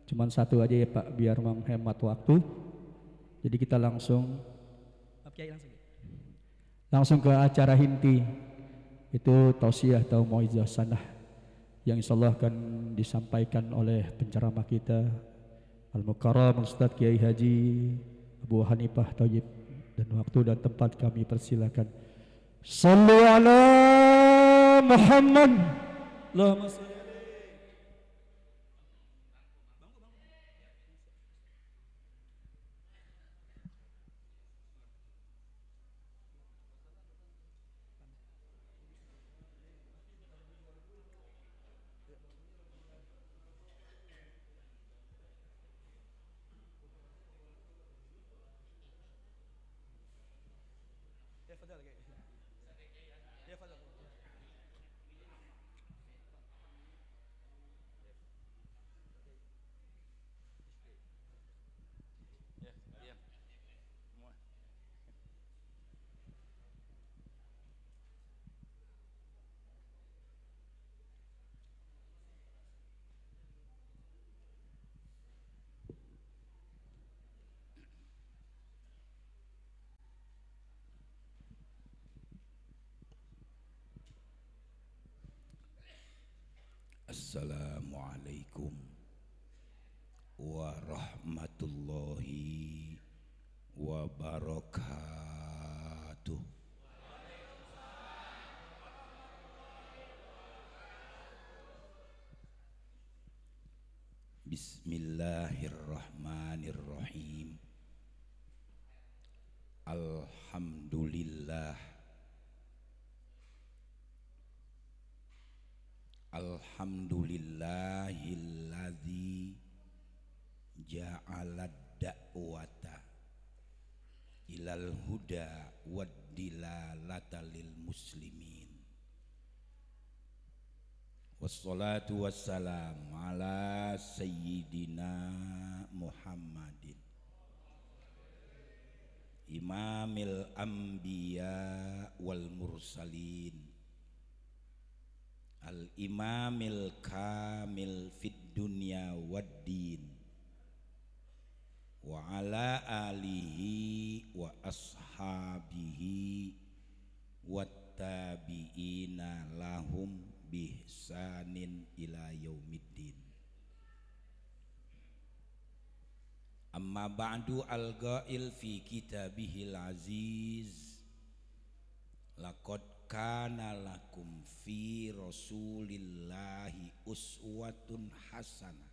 Cuman satu aja ya Pak, biar menghemat waktu. Jadi kita langsung ke acara inti, itu tausiah atau mauizah sanah yang insyaallah akan disampaikan oleh penceramah kita Al-Mukarram Ustaz Kiai Haji Abu Hanifah Thayyib, dan waktu dan tempat kami persilakan. Shallu ala Muhammad. Allahumma shalli. Assalamualaikum warahmatullahi wabarakatuh. Bismillahirrahmanirrahim. Alhamdulillah. Alhamdulillahilladzi ja'alad da'wata ilal huda wad dilalata lil muslimin. Wassalatu wassalam ala sayyidina Muhammadin imamil anbiya wal mursalin al-imamil kamil fid dunya wad din wa ala alihi wa ashabihi wat tabi'ina lahum bihsanin ila yaumiddin. Amma ba'du, al-ghail fi kitabihil aziz laqad kana lakum fi rasulillahi uswatun hasanah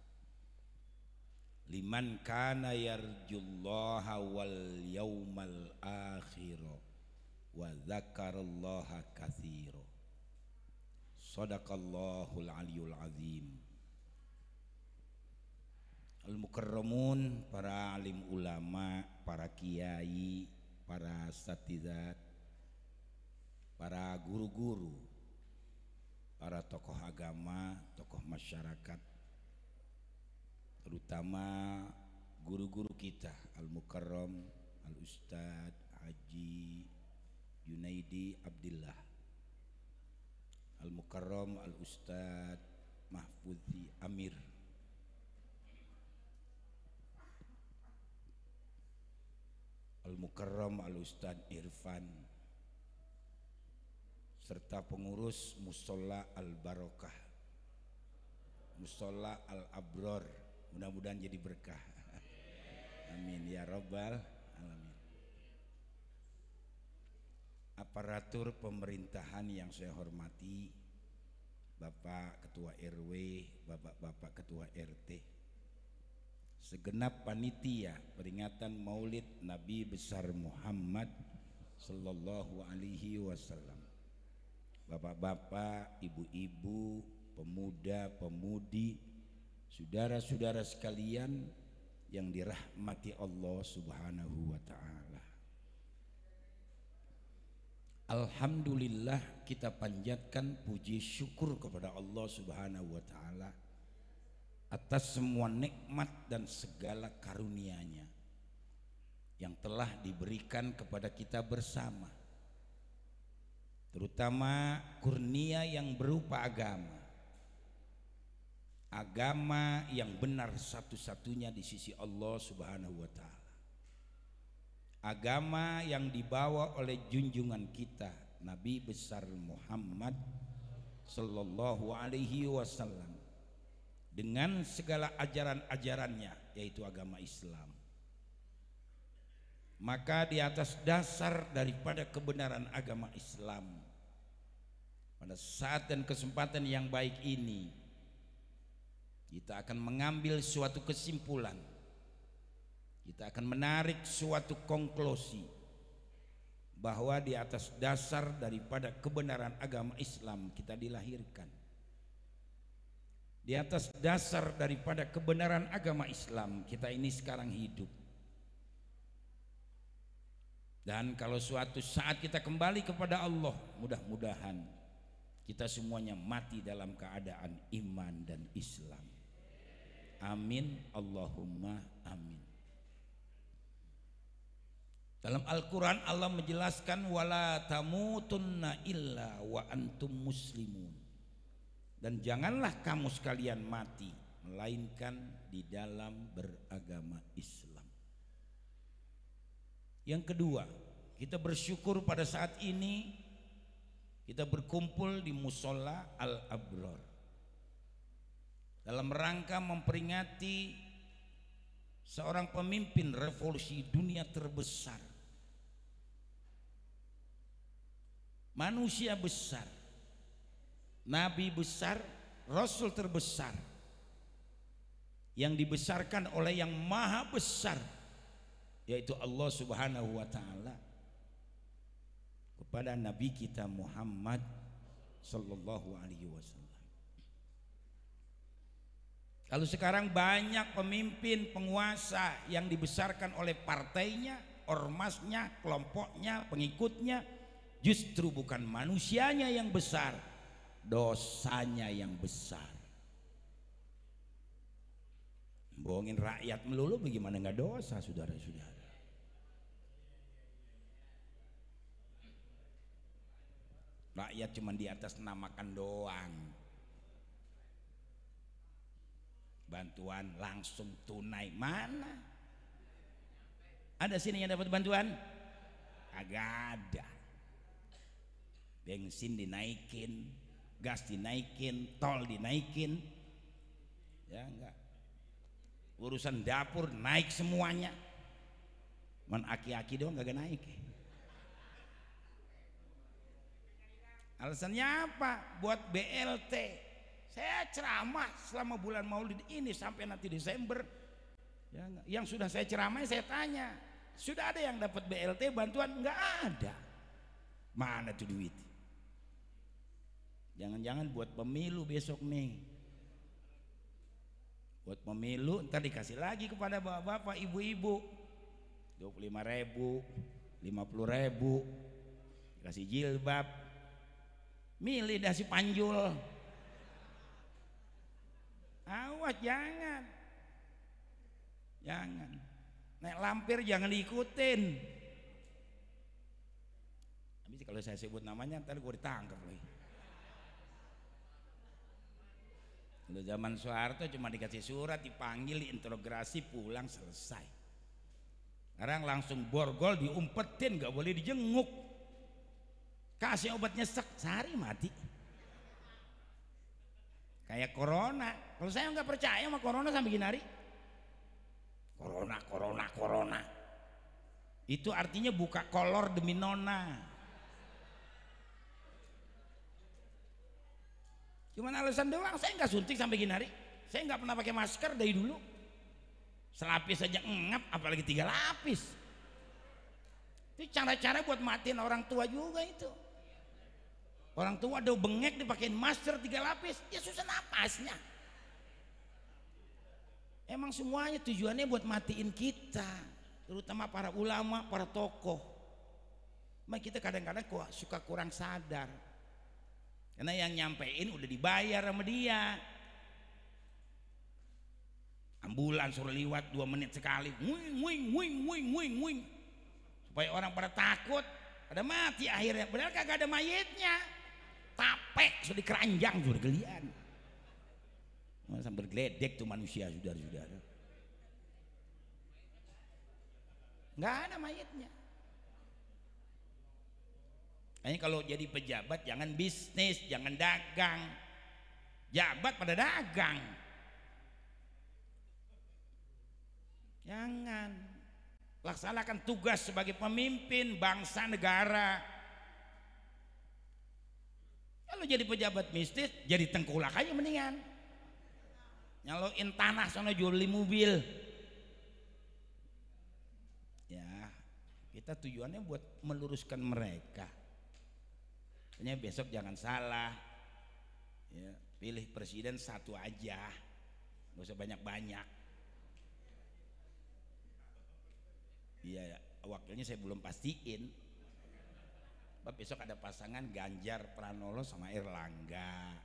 liman kana yarjullaha wal yawmal akhir wa dzakarallaha katsira. Shadaqallahul aliyul azim. Al-mukarramun, para alim ulama, para kiai, para satidat, para guru-guru, para tokoh agama, tokoh masyarakat, terutama guru-guru kita, Al-Mukarram Al-Ustad Haji Junaidi Abdillah, Al-Mukarram Al-Ustad Mahfudzi Amir, Al-Mukarram Al-Ustad Irfan, serta pengurus Musola Al-Barokah, Musola Al-Abror, mudah-mudahan jadi berkah. Amin ya rabbal alamin. Aparatur pemerintahan yang saya hormati, Bapak Ketua RW, Bapak-bapak Ketua RT, segenap panitia peringatan Maulid Nabi besar Muhammad sallallahu alaihi wasallam, bapak-bapak, ibu-ibu, pemuda-pemudi, saudara-saudara sekalian yang dirahmati Allah Subhanahu wa taala. Alhamdulillah, kita panjatkan puji syukur kepada Allah Subhanahu wa taala atas semua nikmat dan segala karunia-Nya yang telah diberikan kepada kita bersama, terutama kurnia yang berupa agama. agama yang benar satu-satunya di sisi Allah Subhanahu wa taala. Agama yang dibawa oleh junjungan kita Nabi besar Muhammad sallallahu alaihi wasallam dengan segala ajaran-ajarannya, yaitu agama Islam. Maka di atas dasar daripada kebenaran agama Islam, pada saat dan kesempatan yang baik ini, kita akan mengambil suatu kesimpulan, kita akan menarik suatu konklusi bahwa di atas dasar daripada kebenaran agama Islam kita dilahirkan. Di atas dasar daripada kebenaran agama Islam kita ini sekarang hidup. Dan kalau suatu saat kita kembali kepada Allah, mudah-mudahan kita semuanya mati dalam keadaan iman dan Islam. Amin, Allahumma amin. Dalam Al-Quran Allah menjelaskan wala tamutunna illa wa antum muslimun, dan janganlah kamu sekalian mati melainkan di dalam beragama Islam. Yang kedua, kita bersyukur pada saat ini kita berkumpul di Musola Al-Abrar dalam rangka memperingati seorang pemimpin revolusi dunia terbesar, manusia besar, nabi besar, rasul terbesar yang dibesarkan oleh yang maha besar, yaitu Allah Subhanahu wa taala, kepada nabi kita Muhammad sallallahu alaihi wasallam. Kalau sekarang banyak pemimpin penguasa yang dibesarkan oleh partainya, ormasnya, kelompoknya, pengikutnya, justru bukan manusianya yang besar, dosanya yang besar. Bohongin rakyat melulu bagaimana nggak dosa, saudara-saudara? Rakyat cuma di atas namakan doang. Bantuan langsung tunai mana? Ada sini yang dapat bantuan? Agak ada. Bensin dinaikin, gas dinaikin, tol dinaikin, ya enggak. Urusan dapur naik semuanya. Man aki-aki doang gak naik. Alasannya apa? Buat BLT. Saya ceramah selama bulan Maulid ini sampai nanti Desember. Ya, yang sudah saya ceramah saya tanya, sudah ada yang dapat BLT bantuan? Enggak ada. Mana tuh duit? Jangan-jangan buat pemilu besok nih. Buat pemilu ntar dikasih lagi kepada bapak-bapak, ibu-ibu 25.000, 50.000, kasih jilbab, milih dasi panjul. Awas jangan naik lampir, jangan diikutin. Habis kalau saya sebut namanya ntar gue ditangkap lagi. Dulu zaman Soeharto cuma dikasih surat, dipanggil, diinterogasi, pulang, selesai. Sekarang langsung borgol, diumpetin, gak boleh dijenguk. Kasih obat nyesek, sehari mati. Kayak corona. Kalau saya nggak percaya sama corona sampai gini hari. Corona. Itu artinya buka kolor demi nona. Cuman alasan doang. Saya nggak suntik sampai gini hari. Saya nggak pernah pakai masker dari dulu. Selapis aja ngap, apalagi 3 lapis. Itu cara-cara buat matiin orang tua juga itu. Orang tua udah bengek dipakein masker 3 lapis, ya susah napasnya. Emang semuanya tujuannya buat matiin kita, terutama para ulama, para tokoh. Nah, kita kadang-kadang kok suka kurang sadar, karena yang nyampein udah dibayar sama dia. Ambulan suruh liwat 2 menit sekali, wing, supaya orang pada takut, pada mati akhirnya. Padahal kagak ada mayitnya. Tapek sudah dikeranjang sudah gelian. Sambil geledek tuh manusia, saudara-saudara. Nggak ada mayatnya. Kayaknya kalau jadi pejabat jangan bisnis, jangan dagang. Jabat pada dagang. Jangan. Laksanakan tugas sebagai pemimpin bangsa negara. Kalau jadi pejabat bisnis, jadi tengkulak aja mendingan. Nyaloin tanah sono jual beli mobil. Ya, kita tujuannya buat meluruskan mereka. Makanya besok jangan salah. Ya, pilih presiden satu aja. Gak usah banyak-banyak. Iya, wakilnya saya belum pastiin. Besok ada pasangan Ganjar Pranowo sama Erlangga.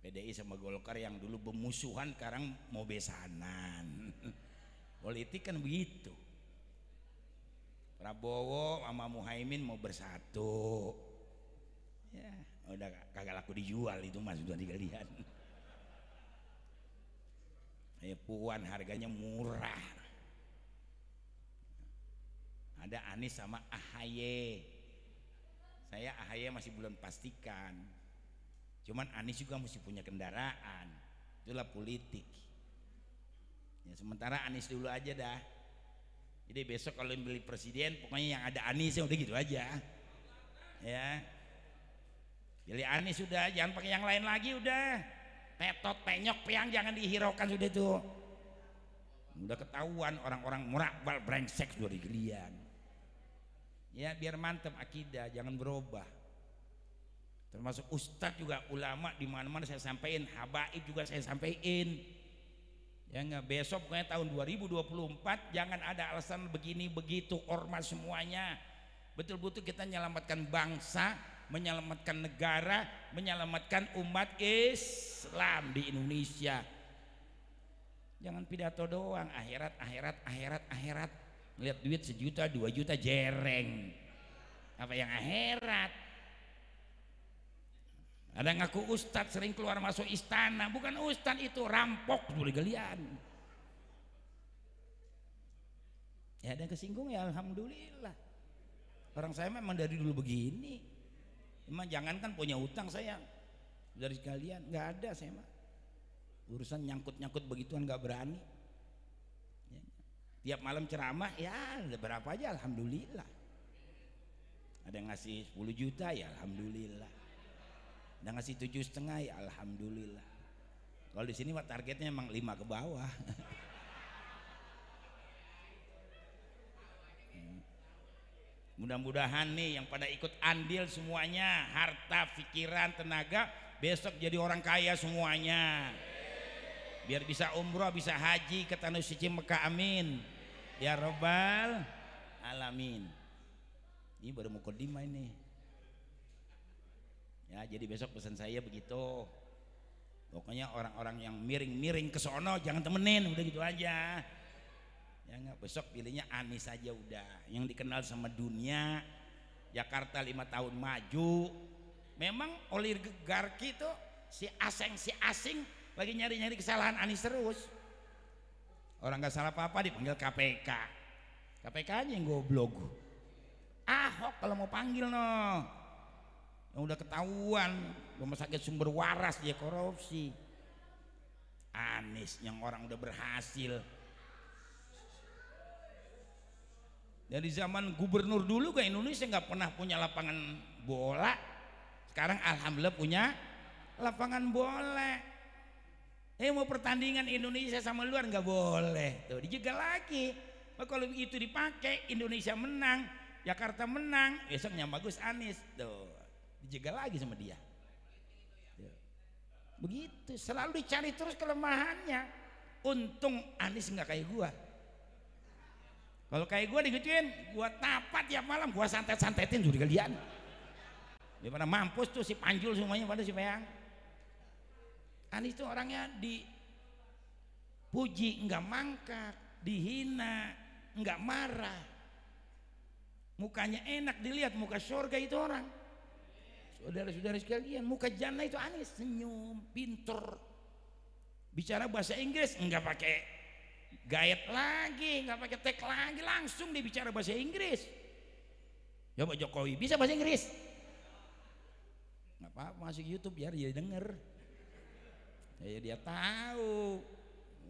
PDI sama Golkar yang dulu bermusuhan sekarang mau besanan. Politik kan begitu. Prabowo sama Muhaimin mau bersatu. Ya, udah kagak laku dijual itu mas, udah dikalian. Ya, Puan harganya murah. Ada Anies sama AHY. Saya AHY masih belum pastikan. Cuman Anies juga mesti punya kendaraan. Itulah politik. Ya, sementara Anies dulu aja dah. Jadi besok kalau beli presiden pokoknya yang ada Anies udah gitu aja. Ya. Pilih Anies sudah, jangan pakai yang lain lagi udah. Petot, penyok, peang jangan dihiraukan sudah itu. Udah ketahuan orang-orang murakbal brengsek sudah digelian. Ya biar mantap akidah, jangan berubah. Termasuk ustadz juga, ulama di mana-mana saya sampaikan, habaib juga saya sampaikan. Ya nggak, besok pokoknya tahun 2024 jangan ada alasan begini begitu ormas semuanya. Betul-betul kita menyelamatkan bangsa, menyelamatkan negara, menyelamatkan umat Islam di Indonesia. Jangan pidato doang, akhirat, akhirat, akhirat, akhirat. Lihat duit 1 juta, 2 juta jereng. Apa yang akhirat? Ada ngaku ustadz sering keluar masuk istana, bukan ustadz itu, rampok dulu galian. Ya ada yang kesinggung ya alhamdulillah. Orang saya memang dari dulu begini. Emang jangankan punya utang saya dari sekalian, nggak ada saya mah. Urusan nyangkut-nyangkut begituan nggak berani. Ya. Tiap malam ceramah ya berapa aja alhamdulillah. Ada yang ngasih 10 juta ya alhamdulillah. Ada ngasih 7,5 ya alhamdulillah. Kalau di sini mah targetnya emang 5 ke bawah. Mudah-mudahan nih yang pada ikut andil semuanya, harta, pikiran, tenaga, besok jadi orang kaya semuanya. Biar bisa umroh, bisa haji ke tanah suci Mekah, amin. Ya Rabbal alamin. Ini baru mukadimah ini. Ya, jadi besok pesan saya begitu. Pokoknya orang-orang yang miring-miring ke sono jangan temenin, udah gitu aja. Ya enggak, besok pilihnya Anies aja udah. Yang dikenal sama dunia, Jakarta 5 tahun maju. Memang oligarki itu si asing lagi nyari-nyari kesalahan Anies terus. Orang nggak salah apa-apa dipanggil KPK. KPK aja yang goblok. Ahok kalau mau panggil no, yang udah ketahuan rumah sakit Sumber Waras dia korupsi. Anies yang orang udah berhasil. Dari zaman gubernur dulu ke Indonesia nggak pernah punya lapangan bola. Sekarang alhamdulillah punya lapangan bola. Mau pertandingan Indonesia sama luar nggak boleh. Tuh dijaga lagi. Kalau itu dipakai Indonesia menang, Jakarta menang, besoknya bagus Anies. Tuh dijaga lagi sama dia. Begitu, selalu dicari terus kelemahannya. Untung Anies nggak kayak gua. Kalau kayak gua digituin, gua tapat tiap malam, gua santet-santetin juga kalian. Daripada mampus tuh si Panjul semuanya pada si Peang. Anies itu orangnya dipuji, nggak mangkat, dihina, nggak marah. Mukanya enak dilihat, muka surga itu orang. Saudara-saudara sekalian, muka jannah itu Anies, senyum, pinter. Bicara bahasa Inggris nggak pakai gayet lagi, nggak pakai tag lagi, langsung dia bicara bahasa Inggris. Ya Pak Jokowi bisa bahasa Inggris? Nggak apa-apa, masuk YouTube biar dia denger. Ya dia tahu.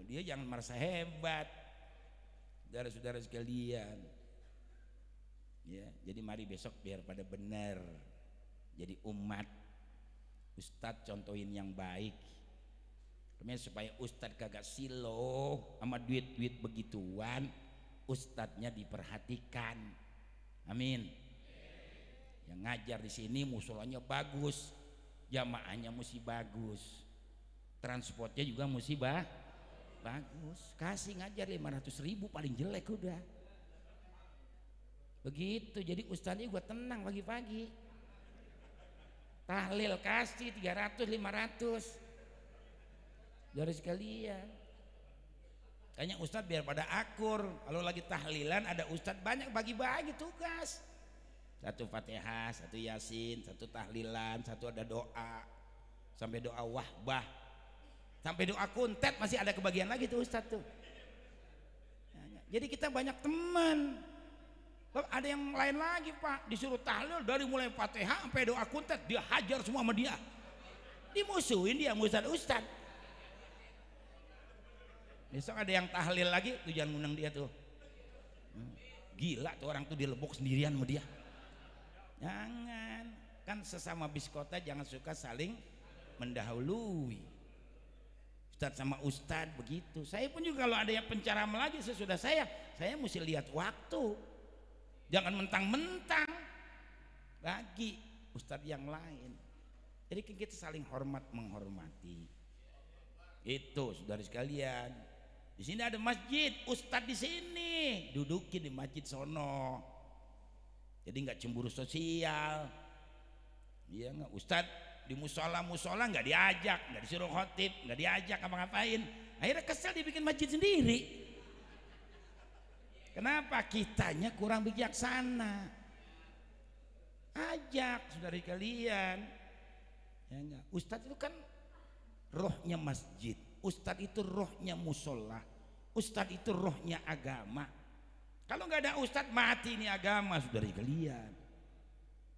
Dia jangan merasa hebat. Saudara-saudara sekalian. Ya, jadi mari besok biar pada benar. Jadi umat, Ustadz contohin yang baik. Supaya Ustadz kagak silo sama duit-duit begituan, Ustadznya diperhatikan. Amin. Yang ngajar di sini musolanya bagus, jamaahnya mesti bagus, transportnya juga mesti bagus. Kasih ngajar 500.000 paling jelek udah. Begitu, jadi ustadznya juga tenang pagi-pagi. Tahlil kasih 300 500. Dari sekalian. Kayaknya ustadz biar pada akur. Kalau lagi tahlilan ada ustadz banyak bagi-bagi tugas. Satu Fatihah, satu Yasin, satu tahlilan, satu ada doa. Sampai doa wahbah. Sampai doa kuntet masih ada kebagian lagi tuh ustadz tuh. Jadi kita banyak teman. Ada yang lain lagi Pak, disuruh tahlil dari mulai Fatihah sampai doa kuntet dia hajar semua sama dia. Dimusuhin dia ustadz. Besok ada yang tahlil lagi tuh jangan ngundang dia tuh. Gila tuh orang tuh dilebok sendirian sama dia. Jangan, kan sesama biskota jangan suka saling mendahului. Ustadz sama ustadz begitu. Saya pun juga kalau ada yang penceramah lagi sesudah saya mesti lihat waktu. Jangan mentang-mentang bagi ustadz yang lain. Jadi kita saling hormat menghormati. Itu saudara sekalian. Di sini ada masjid, ustadz di sini dudukin di masjid sono. Jadi nggak cemburu sosial. Iya nggak, ustadz di musola nggak diajak, nggak disuruh khotib, nggak diajak apa-ngapain. Akhirnya kesel dibikin masjid sendiri. Kenapa? Kitanya kurang bijaksana. Ajak saudara kalian. Ya enggak? Ustadz itu kan rohnya masjid. Ustadz itu rohnya musola. Ustadz itu rohnya agama. Kalau nggak ada ustadz mati ini agama saudara kalian.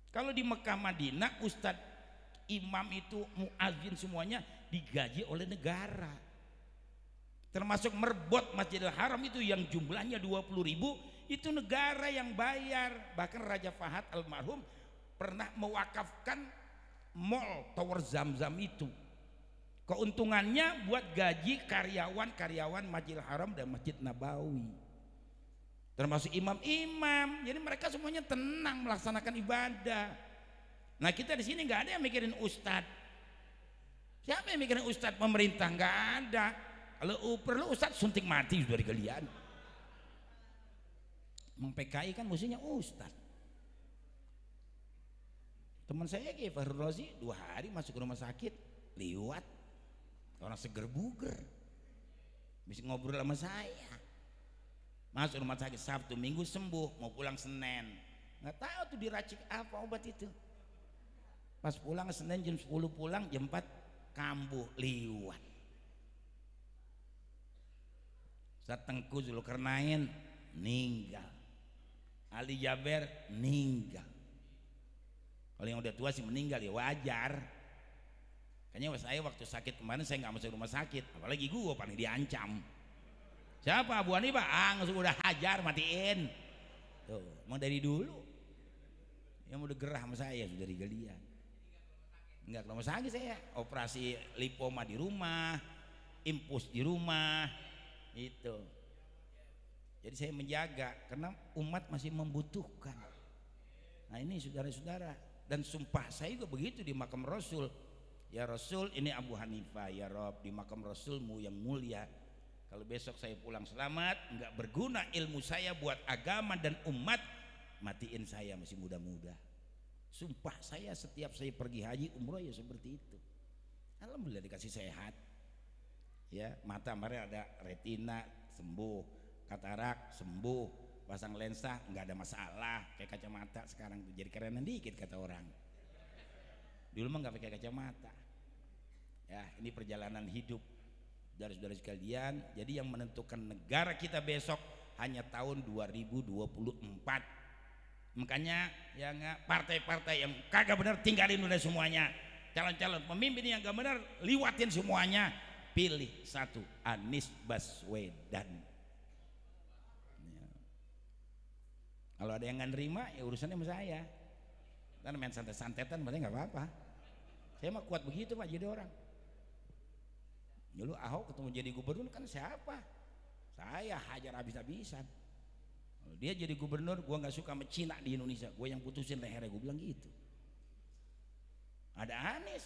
Kalau di Mekah Madinah ustadz imam itu muadzin semuanya digaji oleh negara. Termasuk merbot Masjidil Haram itu yang jumlahnya 20.000 itu negara yang bayar. Bahkan Raja Fahad almarhum pernah mewakafkan mall Tower Zamzam itu. Keuntungannya buat gaji karyawan Masjidil Haram dan Masjid Nabawi. Termasuk imam-imam. Jadi mereka semuanya tenang melaksanakan ibadah. Nah kita di sini nggak ada yang mikirin ustadz. Siapa yang mikirin ustadz? Pemerintah nggak ada. Kalau perlu ustadz suntik mati dari kalian. Emang PKI kan musuhnya ustadz. Teman saya kayak Fahru Rozi 2 hari masuk ke rumah sakit liwat. Orang seger buger. Bisa ngobrol sama saya. Masuk rumah sakit Sabtu Minggu sembuh, mau pulang Senin. Nggak tahu tuh diracik apa obat itu. Pas pulang Senin jam 10 pulang, jam 4 kambuh liwat. Ustaz Tengku Zulkarnain meninggal. Ali Jaber meninggal. Kalau yang udah tua sih meninggal ya wajar. Kayaknya saya waktu sakit kemarin saya nggak masuk rumah sakit, apalagi gua paling diancam. Siapa Abu Hanifah? Udah hajar matiin. Tuh, mau dari dulu. Yang udah gerah sama saya sudah dari galian. Enggak ke rumah sakit saya, operasi lipoma di rumah, impus di rumah. Itu. Jadi saya menjaga karena umat masih membutuhkan. Nah ini saudara-saudara, dan sumpah saya juga begitu di makam Rasul. Ya Rasul, ini Abu Hanifah, ya Rob, di makam Rasulmu yang mulia. Kalau besok saya pulang selamat, enggak berguna ilmu saya buat agama dan umat, matiin saya masih muda-muda. Sumpah saya setiap saya pergi haji umroh ya seperti itu. Alhamdulillah dikasih sehat. Ya, mata kemarin ada retina sembuh, katarak sembuh, pasang lensa nggak ada masalah, kayak kacamata sekarang tuh jadi kerenan dikit kata orang. Dulu mah nggak pakai kacamata. Ya, ini perjalanan hidup. Saudara-saudara sekalian, jadi yang menentukan negara kita besok hanya tahun 2024. Makanya yang partai-partai yang kagak benar tinggalin udah semuanya. Calon-calon pemimpin yang gak benar liwatin semuanya. Pilih satu, Anies Baswedan. Ya. Kalau ada yang nggak nerima ya urusannya sama saya. Kan main santet-santetan berarti nggak apa-apa. Saya mah kuat begitu Pak jadi orang. Dulu Ahok ketemu jadi gubernur kan siapa? Saya hajar habis-habisan. Kalau dia jadi gubernur, gua nggak suka sama Cina di Indonesia, gua yang putusin lehernya, gua bilang gitu. Ada Anies.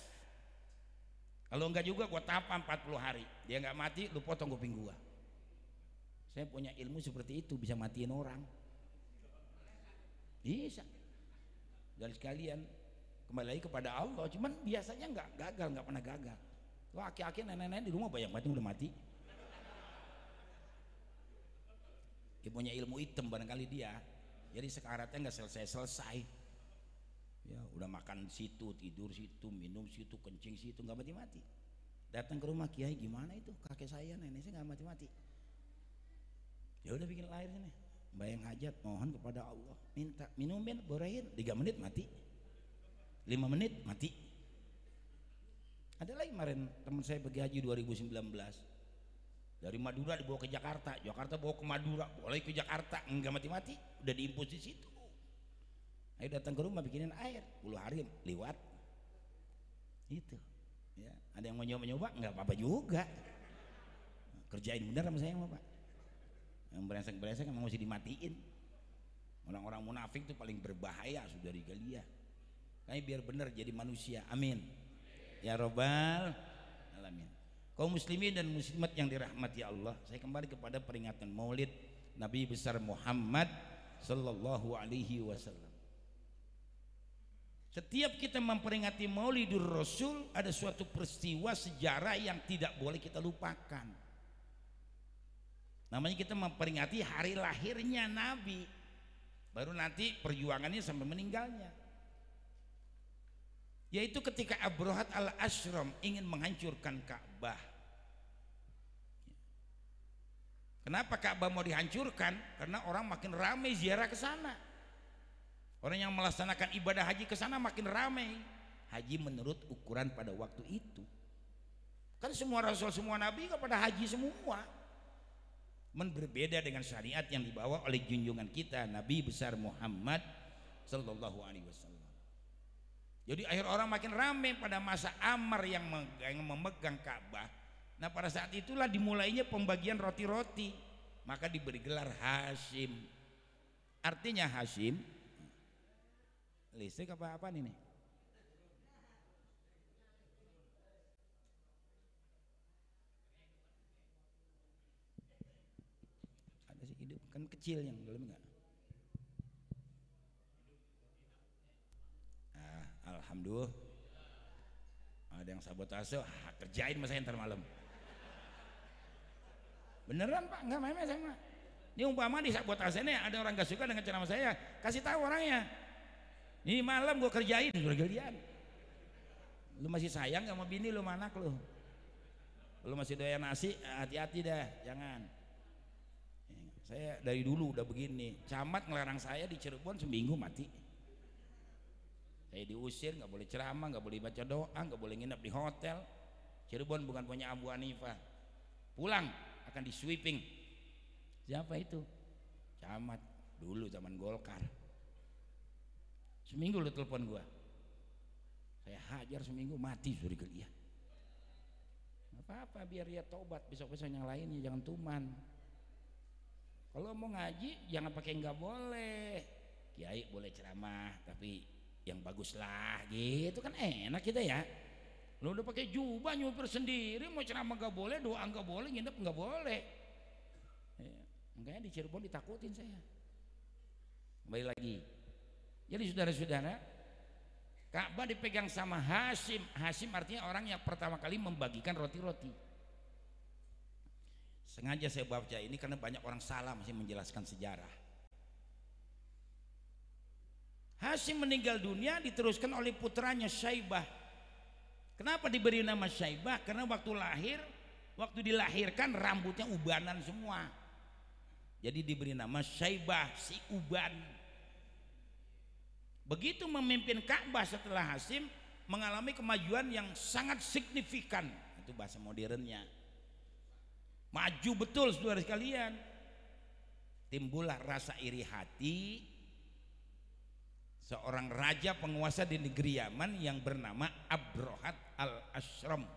Kalau enggak juga gua tapa 40 hari. Dia nggak mati, lu potong kuping gua. Saya punya ilmu seperti itu, bisa matiin orang. Bisa. Dan sekalian kembali lagi kepada Allah. Cuman biasanya nggak gagal, nggak pernah gagal. Wah, aki-aki nenek-nenek di rumah banyak banget udah mati. Dia punya ilmu hitam barangkali dia. Jadi sekaratnya nggak selesai-selesai. Ya, udah makan situ, tidur situ, minum situ, kencing situ, nggak mati-mati. Datang ke rumah kiai, gimana itu? Kakek saya, nenek saya nggak mati-mati. Ya udah bikin lahir sini. Bayang hajat, mohon kepada Allah, minta minumin, borahin, 3 menit mati, 5 menit mati. Ada lagi kemarin teman saya pergi haji 2019 dari Madura dibawa ke Jakarta, Jakarta bawa ke Madura, boleh ke Jakarta, enggak mati-mati, udah diimpus di situ. Ayo datang ke rumah bikinin air, 10 hari lewat. Itu. Ya, ada yang mau nyoba-nyoba enggak apa-apa juga. Kerjain bener sama saya Pak. Yang brengsek-brengsek emang mesti dimatiin. Orang-orang munafik itu paling berbahaya saudari kalian. Kayaknya biar bener jadi manusia. Amin. Ya Rabbal alamin. Kaum muslimin dan muslimat yang dirahmati Allah, saya kembali kepada peringatan Maulid Nabi besar Muhammad sallallahu alaihi wasallam. Setiap kita memperingati Maulidur Rasul ada suatu peristiwa sejarah yang tidak boleh kita lupakan. Namanya kita memperingati hari lahirnya Nabi. Baru nanti perjuangannya sampai meninggalnya. Yaitu ketika Abrahat al-Ashram ingin menghancurkan Ka'bah. Kenapa Ka'bah mau dihancurkan? Karena orang makin ramai ziarah ke sana. Orang yang melaksanakan ibadah haji ke sana makin ramai. Haji menurut ukuran pada waktu itu. Kan semua rasul, semua nabi kepada haji semua. Berbeda dengan syariat yang dibawa oleh junjungan kita Nabi besar Muhammad sallallahu alaihi wasallam. Jadi akhir orang makin ramai pada masa Ammar yang memegang Ka'bah. Nah pada saat itulah dimulainya pembagian roti-roti. Maka diberi gelar Hashim. Artinya Hashim. Listrik apa-apaan ini? Ada sih hidup kan kecil yang dalam enggak? Alhamdulillah. Ada yang sabotase, kerjain mas saya ntar malam. Beneran Pak, nggak main saya mah. Ini umpama di sabotase nih ada orang gak suka dengan ceramah saya, kasih tahu orangnya. Ini malam gua kerjain, sudah gelian. Lu masih sayang gak sama bini lu sama anak lu? Lu masih doyan nasi, hati-hati dah, jangan. Saya dari dulu udah begini. Camat ngelarang saya di Cirebon seminggu mati. Saya diusir, nggak boleh ceramah, nggak boleh baca doa, nggak boleh nginep di hotel. Cirebon bukan punya Abu Hanifah. Pulang akan di sweeping. Siapa itu? Camat dulu zaman Golkar. Seminggu lu telepon gua. Saya hajar seminggu mati suri gelia. Nggak apa-apa biar dia tobat besok-besok yang lainnya jangan tuman. Kalau mau ngaji jangan pakai nggak boleh. Kiai boleh ceramah tapi yang bagus lah gitu kan enak kita ya. Lu udah pakai jubah nyupir sendiri mau ceramah gak boleh, doa gak boleh, nginep gak boleh ya, makanya di Cirebon ditakutin saya. Kembali lagi, jadi saudara-saudara, Ka'bah dipegang sama Hashim. Hashim artinya orang yang pertama kali membagikan roti-roti. Sengaja saya baca ini karena banyak orang salah masih menjelaskan sejarah. Hashim meninggal dunia diteruskan oleh putranya Syaibah. Kenapa diberi nama Syaibah? Karena waktu lahir waktu dilahirkan rambutnya ubanan semua, jadi diberi nama Syaibah, si uban. Begitu memimpin Ka'bah setelah Hasyim mengalami kemajuan yang sangat signifikan, itu bahasa modernnya, maju betul saudara sekalian. Timbullah rasa iri hati seorang raja penguasa di negeri Yaman yang bernama Abrahat al-Ashram.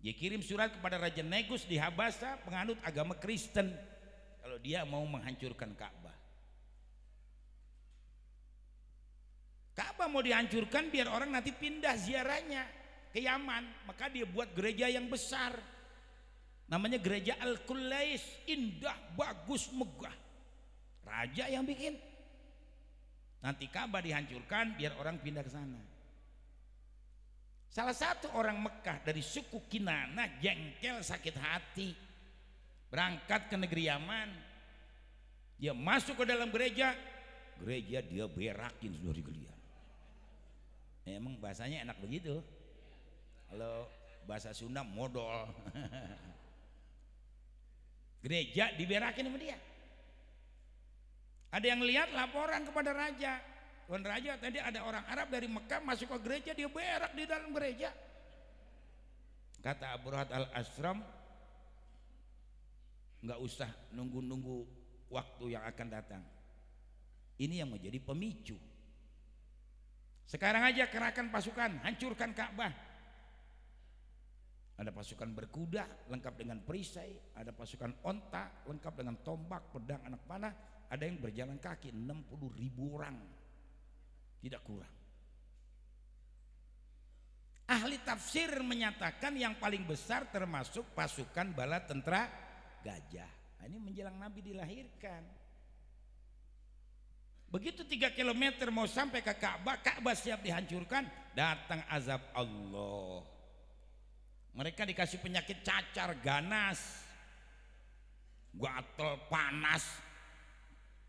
Dia kirim surat kepada Raja Negus di Habasa, penganut agama Kristen, kalau dia mau menghancurkan Ka'bah. Ka'bah mau dihancurkan biar orang nanti pindah ziarahnya ke Yaman, maka dia buat gereja yang besar, namanya gereja Al-Qulais, indah, bagus, megah. Raja yang bikin. Nanti Ka'bah dihancurkan biar orang pindah ke sana. Salah satu orang Mekah dari suku Kinana jengkel, sakit hati, berangkat ke negeri Yaman. Dia masuk ke dalam gereja dia berakin saudara sekalian. Emang bahasanya enak begitu. Kalau bahasa Sunda modal. Gereja diberakin sama dia. Ada yang lihat, laporan kepada raja. Tuan Raja, tadi ada orang Arab dari Mekah masuk ke gereja, dia berak di dalam gereja. Kata Abrahat al-Ashram, nggak usah nunggu-nunggu waktu yang akan datang. Ini yang menjadi pemicu. Sekarang aja kerahkan pasukan, hancurkan Ka'bah. Ada pasukan berkuda lengkap dengan perisai, ada pasukan onta lengkap dengan tombak, pedang, anak panah, ada yang berjalan kaki 60.000 orang. Tidak kurang. Ahli tafsir menyatakan yang paling besar termasuk pasukan bala tentara gajah. Nah, ini menjelang Nabi dilahirkan. Begitu 3 km mau sampai ke Ka'bah, Ka'bah siap dihancurkan, datang azab Allah. Mereka dikasih penyakit cacar, ganas, gatel, panas.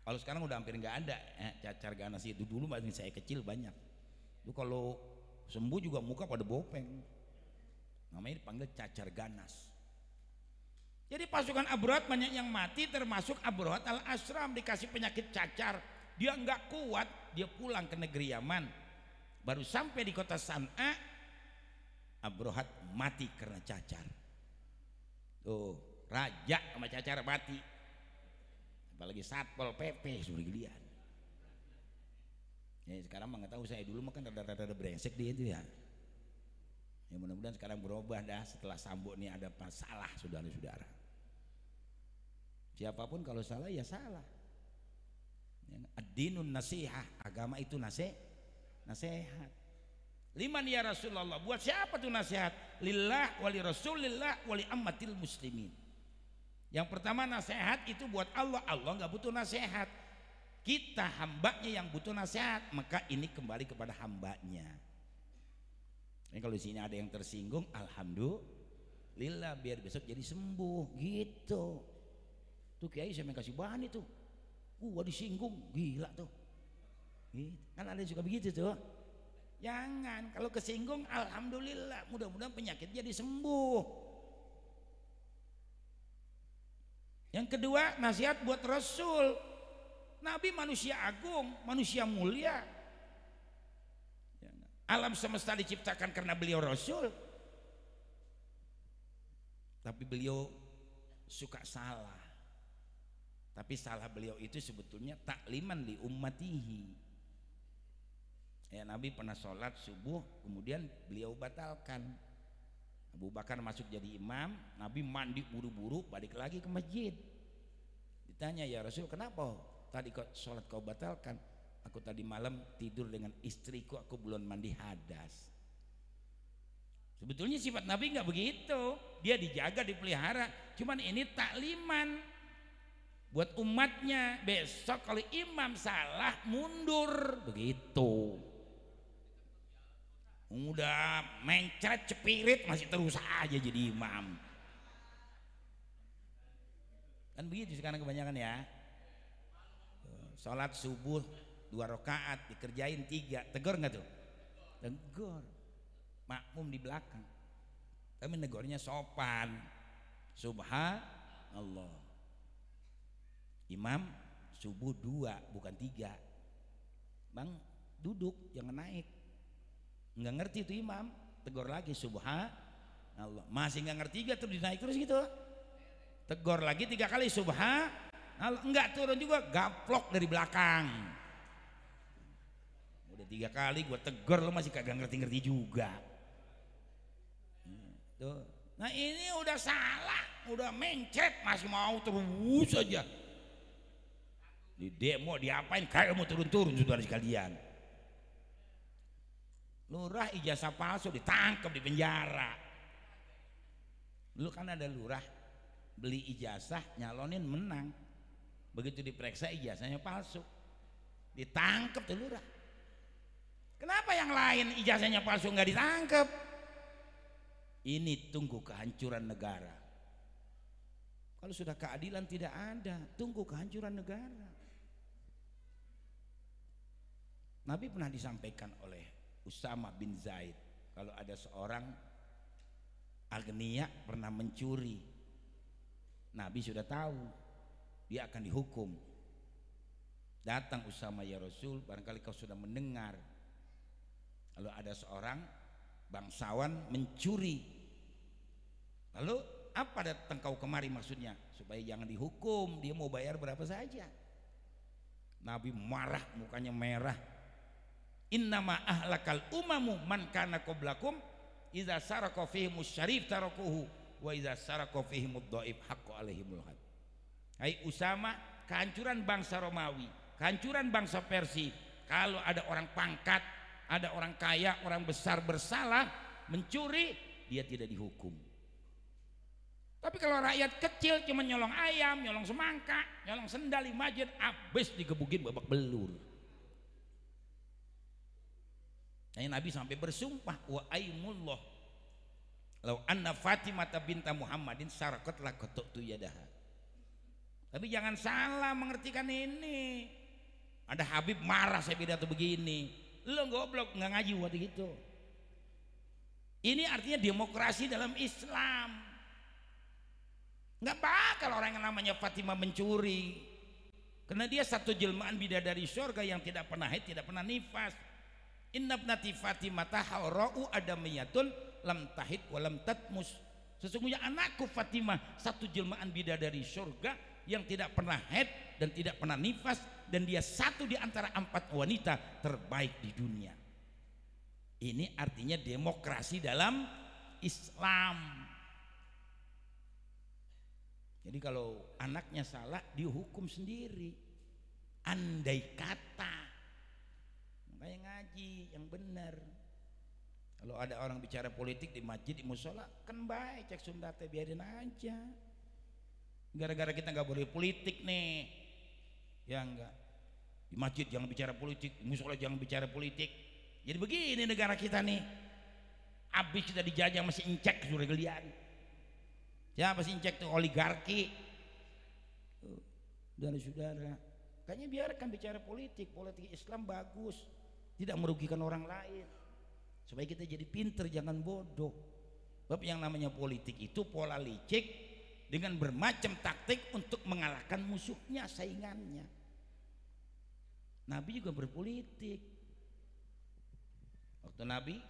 Kalau sekarang udah hampir nggak ada cacar ganas itu. Dulu masih saya kecil banyak. Itu kalau sembuh juga muka pada bopeng. Namanya dipanggil cacar ganas. Jadi pasukan Abrahat banyak yang mati, termasuk Abrahat al-Ashram dikasih penyakit cacar. Dia nggak kuat, dia pulang ke negeri Yaman. Baru sampai di kota San'a, Abrahat mati karena cacar. Tuh, raja sama cacar mati. Apalagi Satpol PP sudah lihat. Ya sekarang mah nggak tahu, saya dulu mah kan rada-rada brengsek dia itu ya. Ya mudah-mudahan sekarang berubah dah setelah Sambo nih ada masalah saudara-saudara. Siapapun kalau salah ya salah. Ad-dinun nasihah, agama itu nasihat. Liman ya Rasulullah, buat siapa tuh nasihat? Lillah wali Rasulillah wali ammatil muslimin. Yang pertama nasihat itu buat Allah. Allah nggak butuh nasihat. Kita hambanya yang butuh nasihat. Maka ini kembali kepada hambanya. Ini kalau di sini ada yang tersinggung, alhamdulillah, biar besok jadi sembuh gitu. Tuh kiai saya kasih bahan itu. Gua disinggung, gila tuh. Gitu. Kan ada yang suka begitu tuh. Jangan, kalau kesinggung alhamdulillah, mudah-mudahan penyakit jadi sembuh. Yang kedua, nasihat buat Rasul. Nabi manusia agung, manusia mulia. Alam semesta diciptakan karena beliau Rasul. Tapi beliau suka salah. Tapi salah beliau itu sebetulnya takliman li ummatihi. Ya, Nabi pernah sholat subuh, kemudian beliau batalkan. Abu Bakar masuk jadi imam, Nabi mandi buru-buru balik lagi ke masjid. Ditanya, ya Rasul, kenapa tadi sholat kau batalkan? Aku tadi malam tidur dengan istriku, aku belum mandi hadas. Sebetulnya sifat Nabi nggak begitu, dia dijaga, dipelihara. Cuman ini takliman buat umatnya, besok kalau imam salah mundur begitu. Udah mencret cepirit masih terus aja jadi imam. Kan begitu sekarang kebanyakan ya. Sholat subuh 2 rakaat dikerjain 3, tegur nggak tuh? Tegur. Makmum di belakang. Kami negornya sopan. Subhanallah. Imam subuh 2 bukan 3. Bang duduk jangan naik. Nggak ngerti itu imam, tegur lagi subhanallah. Masih nggak ngerti juga terus dinaik terus gitu. Tegur lagi 3 kali subhanallah, enggak turun juga, gaplok dari belakang. Udah 3 kali gua tegur lo masih kagak ngerti-ngerti juga. Tuh. Nah ini udah salah, udah mencret masih mau terus aja. Di demo diapain kayak mau turun-turun saudara sekalian. Lurah ijazah palsu ditangkap di penjara. Dulu kan ada lurah beli ijazah nyalonin menang, begitu diperiksa ijazahnya palsu, ditangkap tuh lurah. Kenapa yang lain ijazahnya palsu nggak ditangkap? Ini tunggu kehancuran negara. Kalau sudah keadilan tidak ada, tunggu kehancuran negara. Nabi pernah disampaikan oleh Usama bin Zaid, kalau ada seorang agniya pernah mencuri, Nabi sudah tahu dia akan dihukum. Datang Usama, ya Rasul, barangkali kau sudah mendengar kalau ada seorang bangsawan mencuri, lalu apa datang kau kemari maksudnya? Supaya jangan dihukum, dia mau bayar berapa saja. Nabi marah, mukanya merah. Innama ahlakal umamu man kana qablakum idza saraka fihimus syarif tarakuhu wa idza saraka fihimud dhaif haqqo alaihimul had. Hai Usama, kehancuran bangsa Romawi, kehancuran bangsa Persia, kalau ada orang pangkat, ada orang kaya, orang besar bersalah mencuri, dia tidak dihukum. Tapi kalau rakyat kecil cuma nyolong ayam, nyolong semangka, nyolong sendal di masjid, habis digebukin babak belur. Nah, Nabi sampai bersumpah, wa aimullah law anna Fatimah binta Muhammadin sarakat laqattu yadaha. Tapi jangan salah mengertikan ini. Ada Habib marah saya pidato begini, lo goblok nggak ngaji waktu gitu. Ini artinya demokrasi dalam Islam. Nggak bakal orang yang namanya Fatimah mencuri, karena dia satu jelmaan bidadari surga yang tidak pernah haid, tidak pernah nifas. Inna ibnati Fatimah taharra'u adamiyatun lam tahid wa lam tatmus. Sesungguhnya anakku Fatimah satu jelmaan bidadari surga yang tidak pernah haid dan tidak pernah nifas, dan dia satu di antara 4 wanita terbaik di dunia. Ini artinya demokrasi dalam Islam. Jadi kalau anaknya salah dihukum sendiri, andai kata. Makanya ngaji yang benar. Kalau ada orang bicara politik di masjid, di musola, kan baik, cek sundate, biarin aja. Gara-gara kita nggak boleh politik nih, ya enggak. Di masjid jangan bicara politik, di musola jangan bicara politik. Jadi begini negara kita nih, habis kita dijajah masih incek sudah gelian. Siapa sih incek tuh? Oligarki. Saudara-saudara, kayaknya biarkan bicara politik. Politik Islam bagus, tidak merugikan orang lain, supaya kita jadi pinter, jangan bodoh. Sebab yang namanya politik itu pola licik dengan bermacam taktik untuk mengalahkan musuhnya, saingannya. Nabi juga berpolitik. Waktu Nabi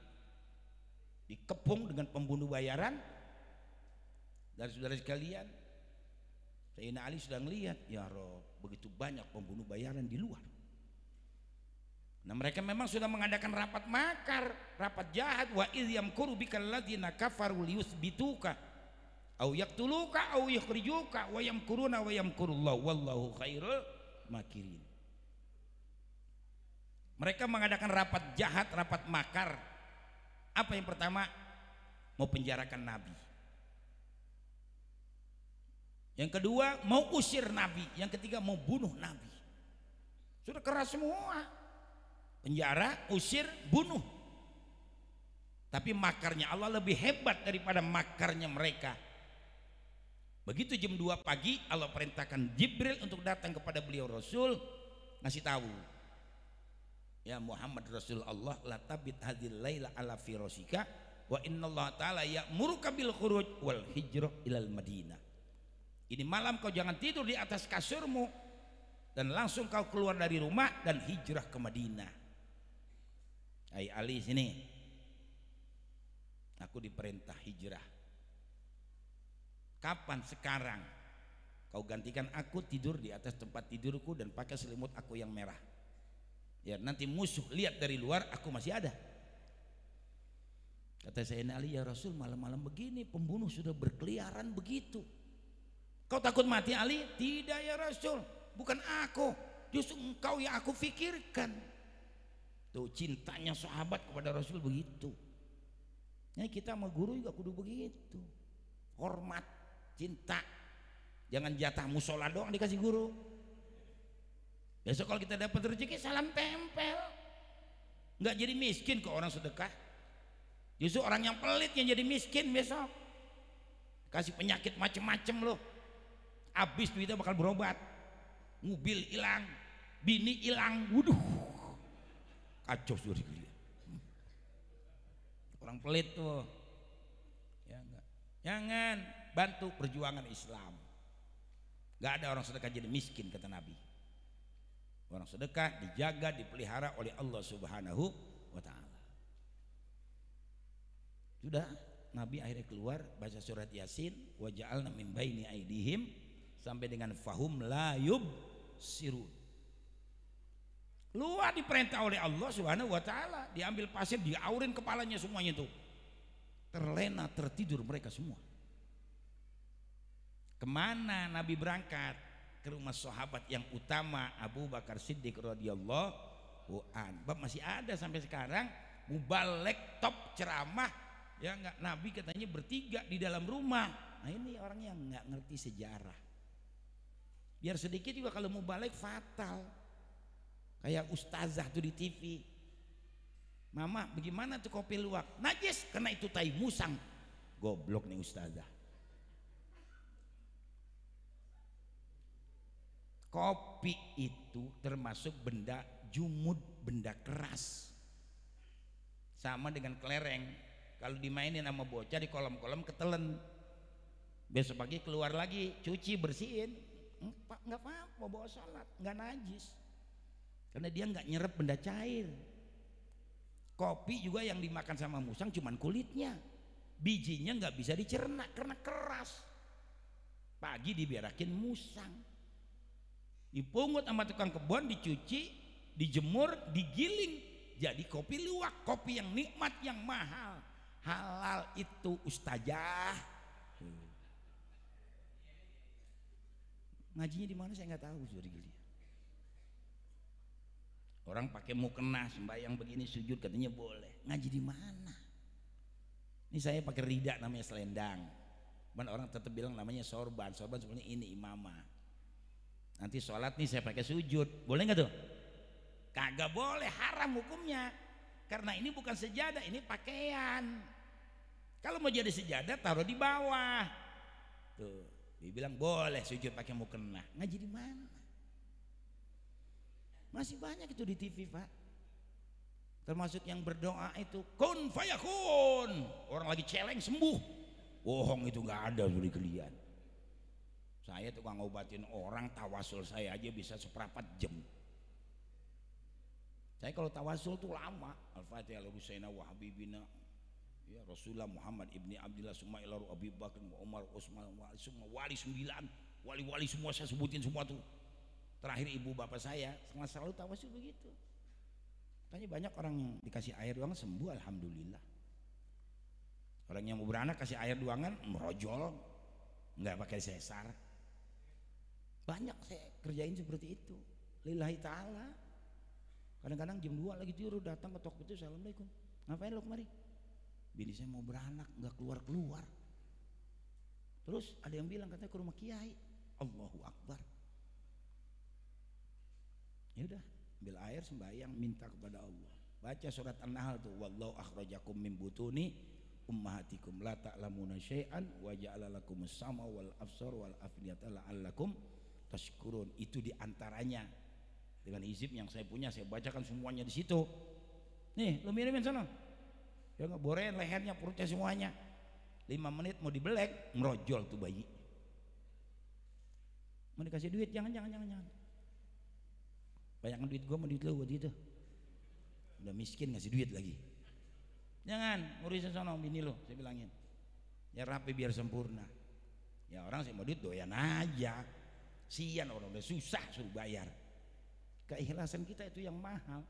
dikepung dengan pembunuh bayaran, dari saudara sekalian, Sayyidina Ali sudah melihat, ya Rob, begitu banyak pembunuh bayaran di luar. Nah, mereka memang sudah mengadakan rapat makar, rapat jahat. Wa idh yamkuru bikal ladzina kafaru liyuthbituka au yaqtuluka au yukhrijuka wa yamkuruna wa yamkurullahu wallahu khairul makirin. Mereka mengadakan rapat jahat, rapat makar. Apa yang pertama? Mau penjarakan Nabi. Yang kedua mau usir Nabi, yang ketiga mau bunuh Nabi. Sudah keras semua. Penjara, usir, bunuh. Tapi makarnya Allah lebih hebat daripada makarnya mereka. Begitu jam 2 pagi Allah perintahkan Jibril untuk datang kepada beliau Rasul, ngasih tahu, ya Muhammad Rasul Allah, la tabit hadil laila ala firasika wa innallaha ta'ala ya'muruka bil khuruj wal hijrah ilal Madinah. Ini malam kau jangan tidur di atas kasurmu dan langsung kau keluar dari rumah dan hijrah ke Madinah. Hai Ali, sini. Aku diperintah hijrah. Kapan? Sekarang. Kau gantikan aku tidur di atas tempat tidurku dan pakai selimut aku yang merah. Ya, nanti musuh lihat dari luar aku masih ada. Kata Sayyidina Ali, ya Rasul, malam-malam begini pembunuh sudah berkeliaran begitu. Kau takut mati Ali? Tidak ya Rasul, bukan aku, justru engkau yang aku fikirkan. Tuh cintanya sahabat kepada Rasul begitu. Nah, kita sama guru juga kudu begitu. Hormat, cinta. Jangan jatah musola doang dikasih guru. Besok kalau kita dapat rezeki salam tempel. Enggak jadi miskin kok orang sedekah. Justru orang yang pelit yang jadi miskin besok. Kasih penyakit macem-macem loh. Habis duitnya bakal berobat. Mobil hilang, bini hilang. Waduh. Kacau sudah dikelihat. Orang pelit tuh. Ya enggak. Jangan bantu perjuangan Islam. Enggak ada orang sedekah jadi miskin kata Nabi. Orang sedekah dijaga, dipelihara oleh Allah Subhanahu wa ta'ala. Sudah, Nabi akhirnya keluar baca surat Yasin, wa ja'alna min baini aidihim sampai dengan fahum la yubsirun. Keluar diperintah oleh Allah Subhanahu wa ta'ala, diambil pasir, diaurin kepalanya semuanya itu. Terlena, tertidur mereka semua. Kemana Nabi berangkat? Ke rumah sahabat yang utama Abu Bakar Siddiq radhiyallahu an. Masih ada sampai sekarang mubalek top ceramah ya enggak, Nabi katanya bertiga di dalam rumah. Nah ini orang yang enggak ngerti sejarah. Biar sedikit juga kalau mubalek fatal. Kayak ustazah tuh di TV. Mama, bagaimana tuh kopi luwak? Najis karena itu tai musang. Goblok nih ustazah. Kopi itu termasuk benda jumud, benda keras. Sama dengan kelereng. Kalau dimainin sama bocah di kolam-kolam ketelen. Besok pagi keluar lagi, cuci, bersihin. Enggak apa-apa, bawa salat, enggak najis. Karena dia enggak nyerap benda cair. Kopi juga yang dimakan sama musang cuman kulitnya. Bijinya enggak bisa dicerna karena keras. Pagi diberakin musang. Dipungut sama tukang kebun, dicuci, dijemur, digiling, jadi kopi luwak, kopi yang nikmat, yang mahal, halal itu ustazah. Ngajinya di mana saya nggak tahu, orang pakai mukena sembahyang begini sujud katanya boleh, ngaji di mana? Ini saya pakai rida namanya selendang, orang tetap bilang namanya sorban, sorban sebenarnya ini imamah. Nanti sholat nih saya pakai sujud, boleh nggak tuh? Kagak boleh, haram hukumnya. Karena ini bukan sejadah, ini pakaian. Kalau mau jadi sejadah taruh di bawah. Tuh, dibilang boleh sujud pakai mukena. Ngaji di mana? Masih banyak itu di TV Pak. Termasuk yang berdoa itu kun fayakun. Orang lagi celeng sembuh. Bohong itu nggak ada sudah kalian. Saya tukang ngobatin orang, tawasul saya aja bisa seperempat jam. Saya kalau tawasul tuh lama. Al-Fatihah ala Husaina wa Habibina ya Rasulullah Muhammad ibni Abdillah summa ilaru Abi Bakar wa Umar Utsman wa semua wali 9, wali-wali semua saya sebutin semua tuh. Terakhir ibu bapak saya selalu tawasul begitu. Tanya banyak orang yang dikasih air doang sembuh alhamdulillah. Orang yang mau beranak kasih air doangan merojol, nggak pakai sesar. Banyak saya kerjain seperti itu lillahi ta'ala. Kadang-kadang jam 2 lagi tidur datang ke toko itu, assalamualaikum, ngapain lo kemari? Bini saya mau beranak nggak keluar-keluar. Terus ada yang bilang katanya ke rumah kiai. Allahu Akbar. Ya udah, ambil air sembahyang minta kepada Allah. Baca surat An-Nahl tuh, wallahu akhrajakum min butuni ummahatikum la ta'lamuna syai'an wa ja'ala lakumus sama wal absar wal afniyata la'allakum tashkurun. Itu diantaranya dengan hizib yang saya punya, saya bacakan semuanya di situ. Nih, lo mirimin sana. Ya nggak, borean lehernya, perutnya semuanya. 5 menit mau dibelek, merojol tuh bayi. Mau dikasih duit, jangan. Banyakan duit gua, mau duit lu waktu itu. Udah miskin ngasih duit lagi. Jangan, ngurusin sono bini lo, saya bilangin. Ya rapi biar sempurna. Ya orang sih mau duit doyan aja. Sian orang udah susah suruh bayar. Keikhlasan kita itu yang mahal.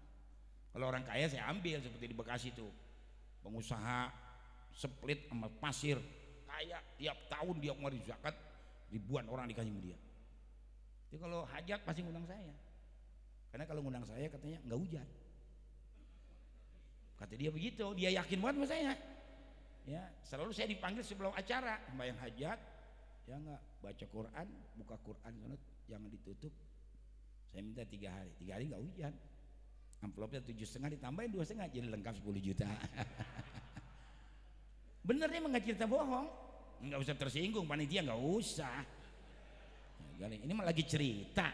Kalau orang kaya saya ambil seperti di Bekasi tuh. Pengusaha split sama pasir, kaya tiap tahun dia ngeluarin zakat, ribuan orang dikasih sama dia. Jadi kalau hajat pasti ngundang saya. Karena kalau ngundang saya katanya nggak hujan. Kata dia begitu, dia yakin banget sama saya. Ya, selalu saya dipanggil sebelum acara, sembahyang hajat, ya enggak, baca Quran, buka Quran, jangan ditutup. Saya minta 3 hari, 3 hari nggak hujan. Amplopnya 7,5 ditambahin 2,5 jadi lengkap 10 juta. Bener nih nggak cerita bohong, nggak usah tersinggung panitia, nggak usah. Ini mah lagi cerita.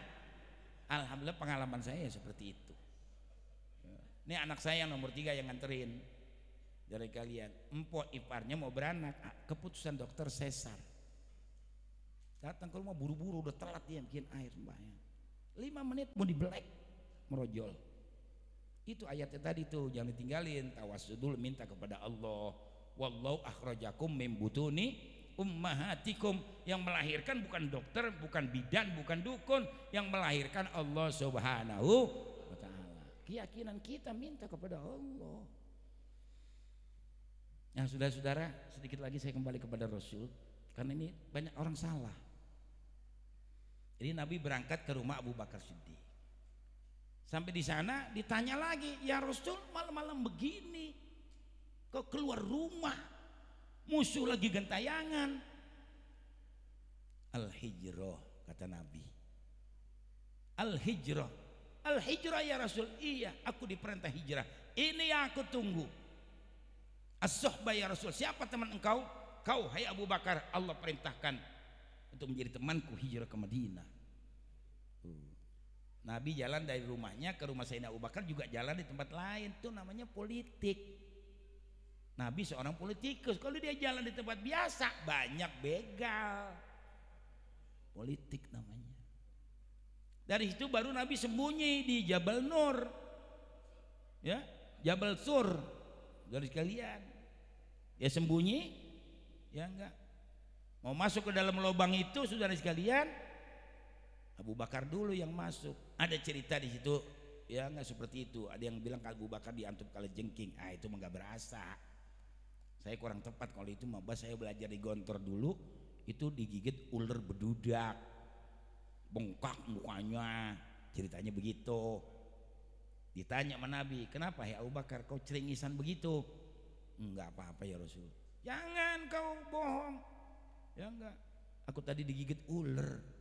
Alhamdulillah pengalaman saya seperti itu. Ini anak saya yang nomor 3 yang nganterin dari kalian. Empok iparnya mau beranak, keputusan dokter sesar. Datang ke rumah buru-buru, udah telat dia bikin air mbaknya. 5 menit mau dibelek, merojol. Itu ayatnya tadi tuh, jangan ditinggalin. Tawassudul, minta kepada Allah. Wallahu akhrajakum min butuni ummahatikum. Yang melahirkan bukan dokter, bukan bidan, bukan dukun. Yang melahirkan Allah Subhanahu wa ta'ala. Keyakinan kita minta kepada Allah. Nah saudara-saudara, sedikit lagi saya kembali kepada Rasul, karena ini banyak orang salah. Jadi Nabi berangkat ke rumah Abu Bakar Siddiq. Sampai di sana ditanya lagi, ya Rasul malam-malam begini kok keluar rumah, musuh lagi gentayangan. Al-hijrah, kata Nabi. Al-hijrah, al-hijrah ya Rasul. Iya, aku diperintah hijrah. Ini yang aku tunggu. As-suhbah ya Rasul. Siapa teman engkau? Kau, hai Abu Bakar, Allah perintahkan untuk menjadi temanku hijrah ke Madinah. Nabi jalan dari rumahnya ke rumah Sayyidina Abu Bakar, juga jalan di tempat lain. Itu namanya politik. Nabi seorang politikus. Kalau dia jalan di tempat biasa banyak begal. Politik namanya. Dari situ baru Nabi sembunyi di Jabal Nur, ya, Jabal Sur. Dari sekalian dia sembunyi, ya enggak mau masuk ke dalam lubang itu, saudara sekalian. Abu Bakar dulu yang masuk. Ada cerita di situ, ya enggak seperti itu. Ada yang bilang Abu Bakar diantup kalajengking. Itu mah enggak berasa. Saya kurang tepat kalau itu mah. Saya belajar di Gontor dulu, itu digigit ular bedudak, bengkak mukanya. Ceritanya begitu. Ditanya sama Nabi, kenapa ya Abu Bakar kau ceringisan begitu? Enggak apa-apa ya Rasul. Jangan kau bohong. Ya enggak, aku tadi digigit ular.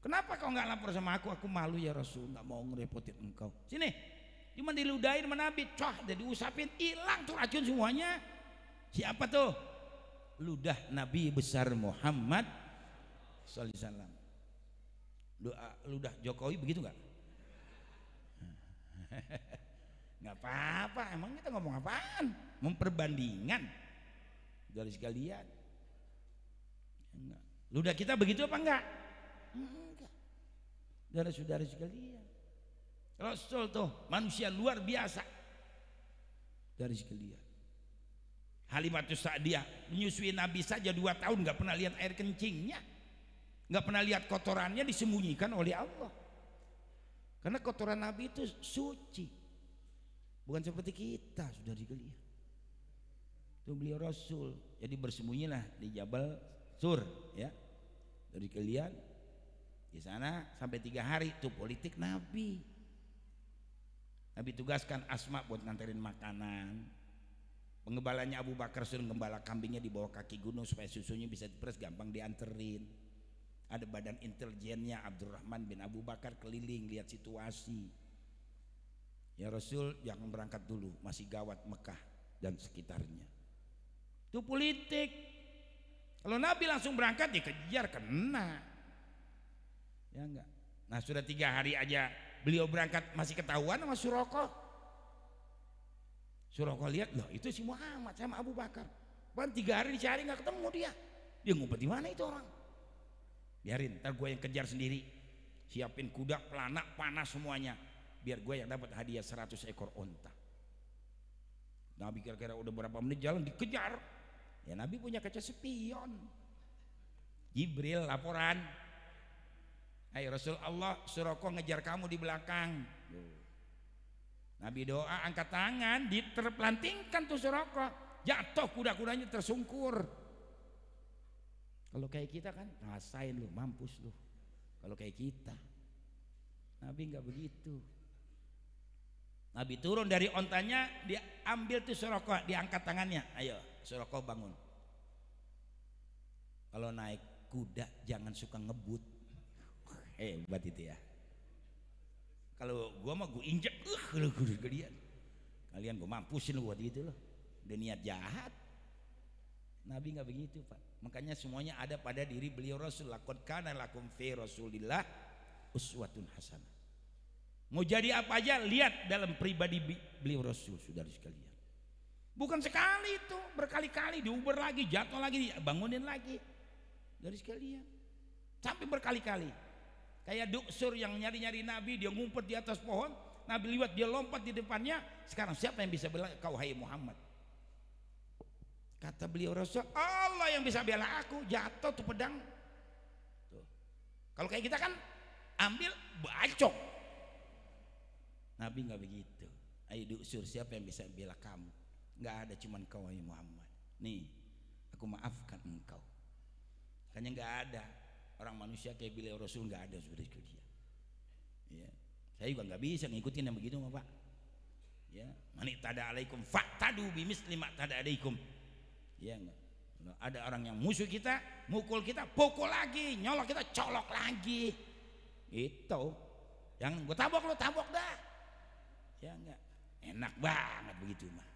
Kenapa kau nggak lapor sama aku? Aku malu ya Rasul, nggak mau ngerepotin engkau. Sini, cuma diludahin sama Nabi, cah, jadi usapin, hilang tuh racun semuanya. Siapa tuh? Ludah Nabi besar Muhammad sallallahu alaihi wasallam. Ludah Jokowi begitu nggak? Nggak apa-apa, emang kita ngomong apaan? Memperbandingan dari sekalian. Enggak. Ludah kita begitu apa enggak? Enggak. Saudara-saudara sekalian, Rasul tuh manusia luar biasa. Dari sekalian, Halimatus Sa'diyah menyusui Nabi saja 2 tahun, nggak pernah lihat air kencingnya, nggak pernah lihat kotorannya, disembunyikan oleh Allah. Karena kotoran Nabi itu suci, bukan seperti kita, saudara sekalian. Itu beliau Rasul, jadi bersembunyilah di Jabal Sur, ya, dari kalian. Di sana sampai 3 hari itu politik Nabi. Nabi tugaskan Asma buat nganterin makanan. Pengembalanya Abu Bakar suruh gembala kambingnya di bawah kaki gunung supaya susunya bisa diperes gampang dianterin. Ada badan intelijennya Abdurrahman bin Abu Bakar keliling lihat situasi. Ya Rasul jangan berangkat dulu, masih gawat Mekah dan sekitarnya. Itu politik. Kalau Nabi langsung berangkat dikejar, kena. Ya enggak. Nah sudah 3 hari aja beliau berangkat masih ketahuan sama Suraqah. Suroko lihat, loh itu si Muhammad sama Abu Bakar. Bahkan 3 hari dicari nggak ketemu dia. Dia ngumpet di mana itu orang? Biarin, ntar gue yang kejar sendiri. Siapin kuda, pelana, panas semuanya. Biar gue yang dapat hadiah 100 ekor onta. Nabi kira-kira udah berapa menit jalan dikejar. Ya Nabi punya kaca spion. Jibril laporan. Hai Rasul Allah, Suroko ngejar kamu di belakang. Nabi doa, angkat tangan, diterpelantingkan tuh Suroko, jatuh kuda-kudanya tersungkur. Kalau kayak kita kan rasain lu, mampus lu. Kalau kayak kita, Nabi nggak begitu. Nabi turun dari ontanya, dia ambil tuh Suroko, diangkat tangannya, ayo Suroko bangun. Kalau naik kuda jangan suka ngebut, hebat itu ya. Kalau gua mah gua injek, kalian gua mampusin lu buat itu loh. Udah niat jahat. Nabi nggak begitu Pak. Makanya semuanya ada pada diri beliau Rasul. Laqad kana lakum fi Rasulillah uswatun hasanah. Mau jadi apa aja lihat dalam pribadi beliau Rasul, saudara sekalian. Bukan sekali itu, berkali-kali diuber lagi, jatuh lagi, bangunin lagi. Saudara sekalian. Sampai berkali-kali. Kayak Duksur yang nyari-nyari Nabi, dia ngumpet di atas pohon, Nabi lihat dia lompat di depannya. Sekarang siapa yang bisa bela kau hai Muhammad? Kata beliau Rasul, Allah yang bisa bela aku. Jatuh tuh pedang tuh. Kalau kayak kita kan ambil bacok. Nabi nggak begitu. Ayo Duksur, siapa yang bisa bela kamu? Nggak ada, cuman kau hai Muhammad. Nih aku maafkan engkau. Hanya nggak ada orang manusia kayak beliau Rasul, nggak ada seperti dia. Ya, saya juga nggak bisa ngikutin yang begitu Pak. Ya, mani tada alaikum fa'tadu bimisli ma tada alaikum. Ya enggak. Ada orang yang musuh kita, mukul kita, pukul lagi, nyolok kita, colok lagi. Itu. Yang gue tabok lo tabok dah. Ya enggak. Enak banget begitu mah.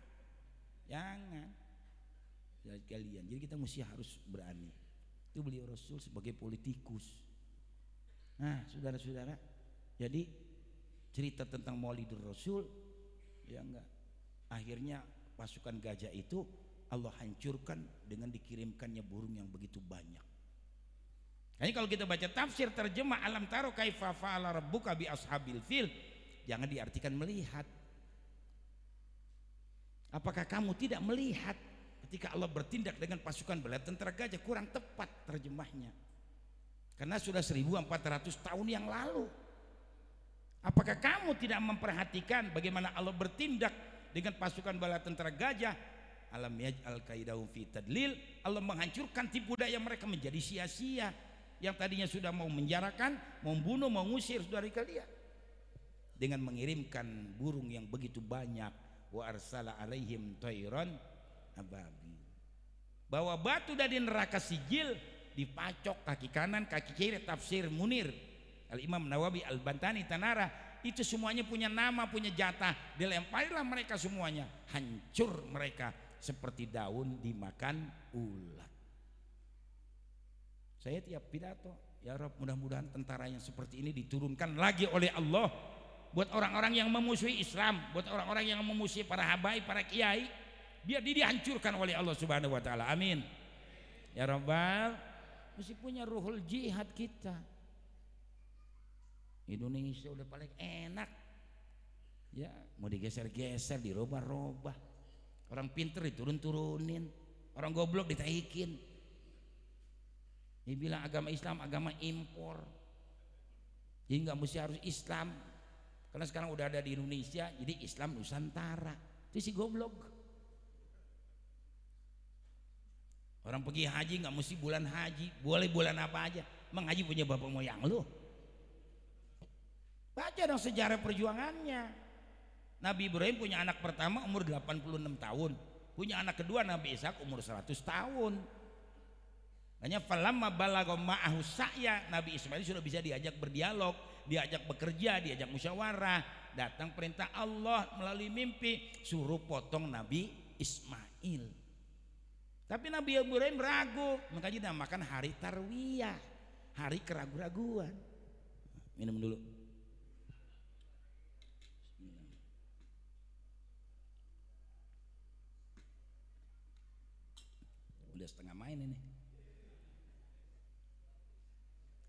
Jangan. Ya, kalian. Jadi kita mesti harus berani. Itu beliau Rasul sebagai politikus. Nah saudara-saudara, jadi cerita tentang Maulidur Rasul, ya enggak, akhirnya pasukan gajah itu Allah hancurkan dengan dikirimkannya burung yang begitu banyak. Jadi kalau kita baca tafsir terjemah alam taro kaifa fa'ala rabbuka bi ashabil fil, jangan diartikan melihat. Apakah kamu tidak melihat ketika Allah bertindak dengan pasukan bala tentara gajah? Kurang tepat terjemahnya, karena sudah 1400 tahun yang lalu. Apakah kamu tidak memperhatikan bagaimana Allah bertindak dengan pasukan bala tentara gajah? Alam yaj'al kaidahum fi tadlil, Allah menghancurkan tipu daya mereka menjadi sia-sia. Yang tadinya sudah mau menjarakan, mau membunuh, mau ngusir saudara kalian, dengan mengirimkan burung yang begitu banyak. Wa arsala alaihim tayran ababil, bawa batu dari neraka sijil, dipacok kaki kanan kaki kiri. Tafsir Munir Al Imam Nawawi Al Bantani Tanara, itu semuanya punya nama, punya jatah. Dilemparilah mereka semuanya, hancur mereka seperti daun dimakan ulat. Saya tiap pidato, ya Rabb, mudah-mudahan tentara yang seperti ini diturunkan lagi oleh Allah buat orang-orang yang memusuhi Islam, buat orang-orang yang memusuhi para habaib, para kiai, biar dihancurkan oleh Allah Subhanahu wa taala. Amin. Ya Rabbal, mesti punya ruhul jihad kita. Indonesia udah paling enak. Ya, mau digeser-geser, dirubah-rubah. Orang pinter diturun-turunin, orang goblok ditaikin. Dia bilang agama Islam agama impor. Jadi nggak mesti harus Islam. Karena sekarang udah ada di Indonesia, jadi Islam Nusantara. Itu si goblok. Orang pergi haji nggak mesti bulan haji, boleh bulan apa aja. Emang haji punya bapak moyang lu? Baca dong sejarah perjuangannya. Nabi Ibrahim punya anak pertama umur 86 tahun, punya anak kedua Nabi Ishak umur 100 tahun. Hanya falamma balagha ma'ahu sa'ya, Nabi Ismail sudah bisa diajak berdialog, diajak bekerja, diajak musyawarah. Datang perintah Allah melalui mimpi, suruh potong Nabi Ismail. Tapi Nabi Ibrahim ragu, makanya dinamakan hari tarwiyah, hari keraguan-raguan. Minum dulu. Udah setengah main ini.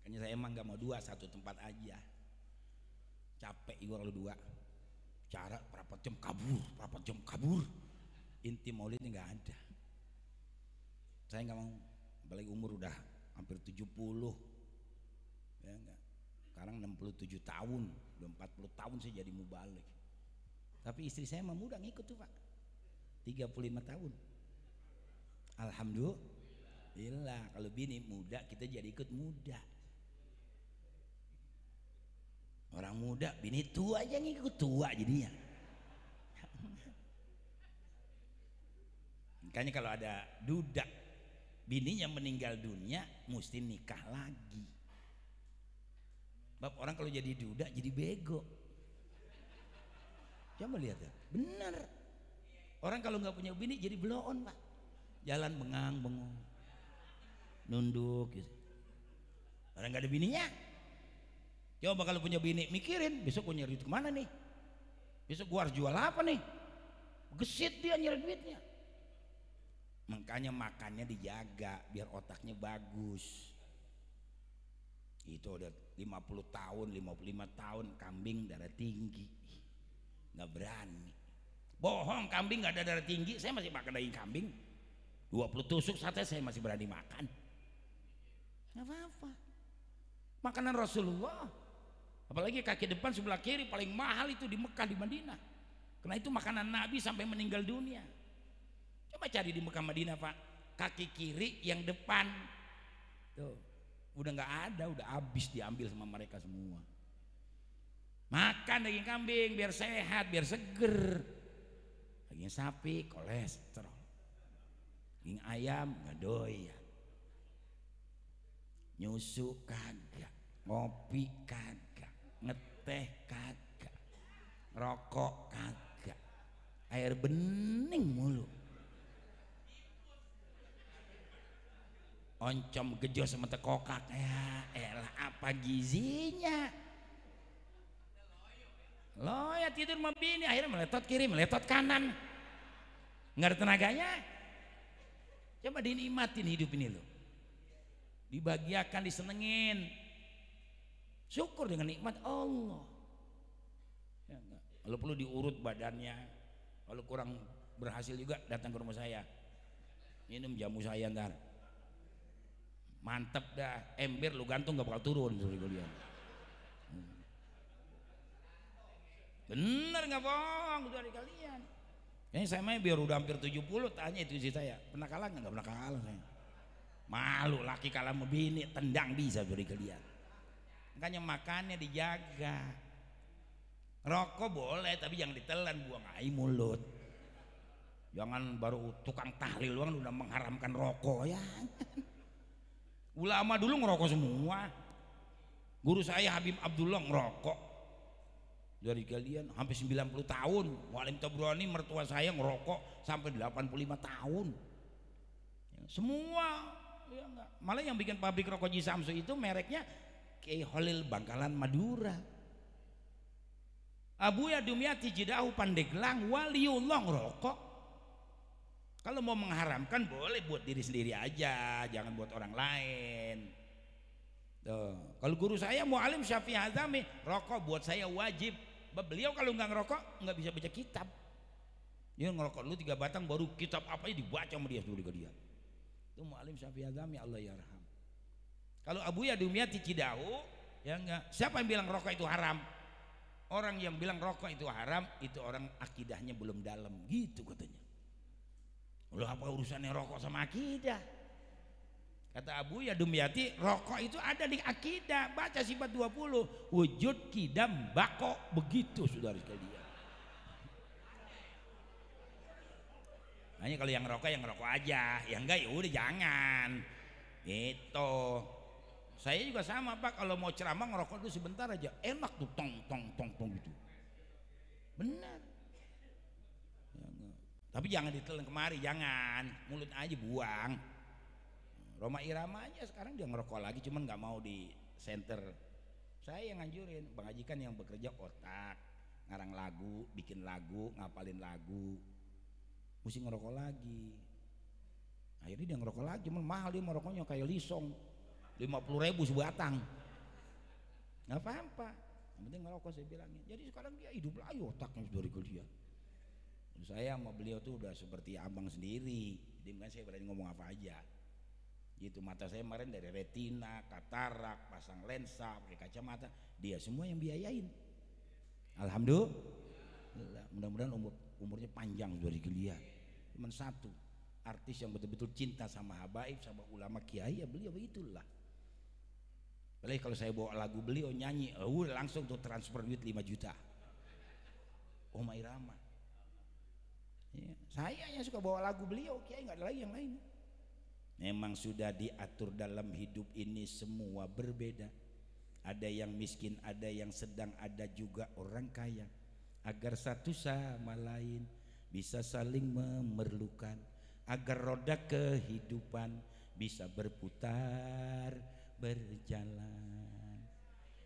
Kayaknya saya emang gak mau dua, satu tempat aja. Capek juga kalau dua. Cara berapa jam kabur. Inti maulidnya nggak ada. Saya nggak mau, apalagi umur udah hampir 70, ya enggak. Sekarang 67 tahun, udah 40 tahun saya jadi mubalik. Tapi istri saya mah muda ngikut tuh Pak, 35 tahun. Alhamdulillah, kalau bini muda kita jadi ikut muda. Orang muda, bini tua aja ngikut tua jadinya. Makanya kalau ada duda bininya meninggal dunia mesti nikah lagi. Bab orang kalau jadi duda jadi bego. Coba lihat ya, bener. Orang kalau nggak punya bini jadi bloon Pak. Jalan bengang-bengong, nunduk gitu. Orang nggak ada bininya. Coba kalau punya bini mikirin besok gue nyari duit kemana nih, besok gue harus jual apa nih, gesit dia nyari duitnya. Makanya makannya dijaga biar otaknya bagus. Itu udah 50 tahun 55 tahun kambing darah tinggi, nggak berani. Bohong, kambing nggak ada darah tinggi, saya masih makan daging kambing 20 tusuk sate saya masih berani makan, nggak apa-apa. Makanan Rasulullah, apalagi kaki depan sebelah kiri paling mahal itu di Mekah di Madinah, karena itu makanan Nabi sampai meninggal dunia. Coba cari di Mekah Madinah Pak, kaki kiri yang depan tuh udah nggak ada, udah habis diambil sama mereka semua. Makan daging kambing biar sehat, biar seger. Daging sapi kolesterol, daging ayam nggak doyan, nyusu kagak, ngopi kagak, ngeteh kagak, rokok kagak, air bening mulu, oncom gejo sama tekokak. Ya elah, apa gizinya? Lo ya tidur sama bini akhirnya meletot kiri meletot kanan, nggak ada tenaganya. Coba dinikmatin hidup ini lo, dibahagiakan, disenengin, syukur dengan nikmat Allah ya. Kalau perlu diurut badannya, kalau kurang berhasil juga datang ke rumah saya, minum jamu saya ntar, mantep dah. Ember lu gantung gak bakal turun kalian. Bener nggak bohong dari kalian. Ini saya mah biar udah hampir 70 tanya itu istri saya, pernah kalah nggak pernah kalah saya. Malu laki kalah sama bini, tendang bisa dari kalian. Makanya makannya dijaga. Rokok boleh tapi jangan ditelan, buang air mulut. Jangan baru tukang tahlil doang udah mengharamkan rokok ya. Ulama dulu ngerokok semua. Guru saya Habib Abdullah ngerokok. Dari kalian hampir 90 tahun. Mu'alim Tabrani mertua saya ngerokok sampai 85 tahun. Ya, semua ya enggak. Malah yang bikin pabrik rokok Ji Samsu itu mereknya Kiai Holil Bangkalan Madura. Abu ya Dumyati Jidahu Pandeglang waliullah ngerokok. Kalau mau mengharamkan boleh buat diri sendiri aja, jangan buat orang lain. Tuh. Kalau guru saya Mu'alim Syafi'i Hazami, rokok buat saya wajib. Beliau kalau nggak ngerokok nggak bisa baca kitab. Dia ngerokok dulu 3 batang baru kitab apa dibaca sama dia dulu dia. Itu Mu'alim Syafi'i Hazami, Allah yarham. Kalau Abu ya Dumyati Cidahu ya enggak. Siapa yang bilang rokok itu haram? Orang yang bilang rokok itu haram itu orang akidahnya belum dalam gitu katanya. Loh apa urusannya rokok sama akidah? Kata Abu ya Dumyati, rokok itu ada di akidah. Baca sifat 20 wujud kidam bako, begitu saudara sekalian. Hanya kalau yang rokok aja, yang enggak ya udah jangan. Gitu. Saya juga sama Pak, kalau mau ceramah ngerokok dulu sebentar aja, enak tuh tong gitu. Benar. Ya, tapi jangan ditelan kemari, jangan. Mulut aja buang. Roma Irama aja sekarang dia ngerokok lagi, cuman nggak mau di center. Saya yang nganjurin, Bang Haji kan yang bekerja otak, ngarang lagu, bikin lagu, ngapalin lagu, mesti ngerokok lagi. Akhirnya dia ngerokok lagi, mahal dia merokoknya kayak lisong 50.000 sebatang. Nggak apa-apa, yang penting ngerokok saya bilangin. Jadi sekarang dia hidup lagi otaknya dari dia. Saya sama beliau tuh udah seperti abang sendiri, jadi makanya saya berani ngomong apa aja gitu. Mata saya kemarin dari retina, katarak, pasang lensa, pakai kacamata, dia semua yang biayain. Alhamdulillah, mudah-mudahan umurnya panjang dari dia. Cuman satu artis yang betul-betul cinta sama habaib, sama ulama kiai, ya beliau itulah. Apalagi kalau saya bawa lagu beliau nyanyi, langsung tuh transfer duit 5 juta. Oma Irama. Ya, saya yang suka bawa lagu beliau, kiai nggak ada lagi yang lain. Memang sudah diatur dalam hidup ini semua berbeda. Ada yang miskin, ada yang sedang, ada juga orang kaya. Agar satu sama lain bisa saling memerlukan, agar roda kehidupan bisa berputar, berjalan,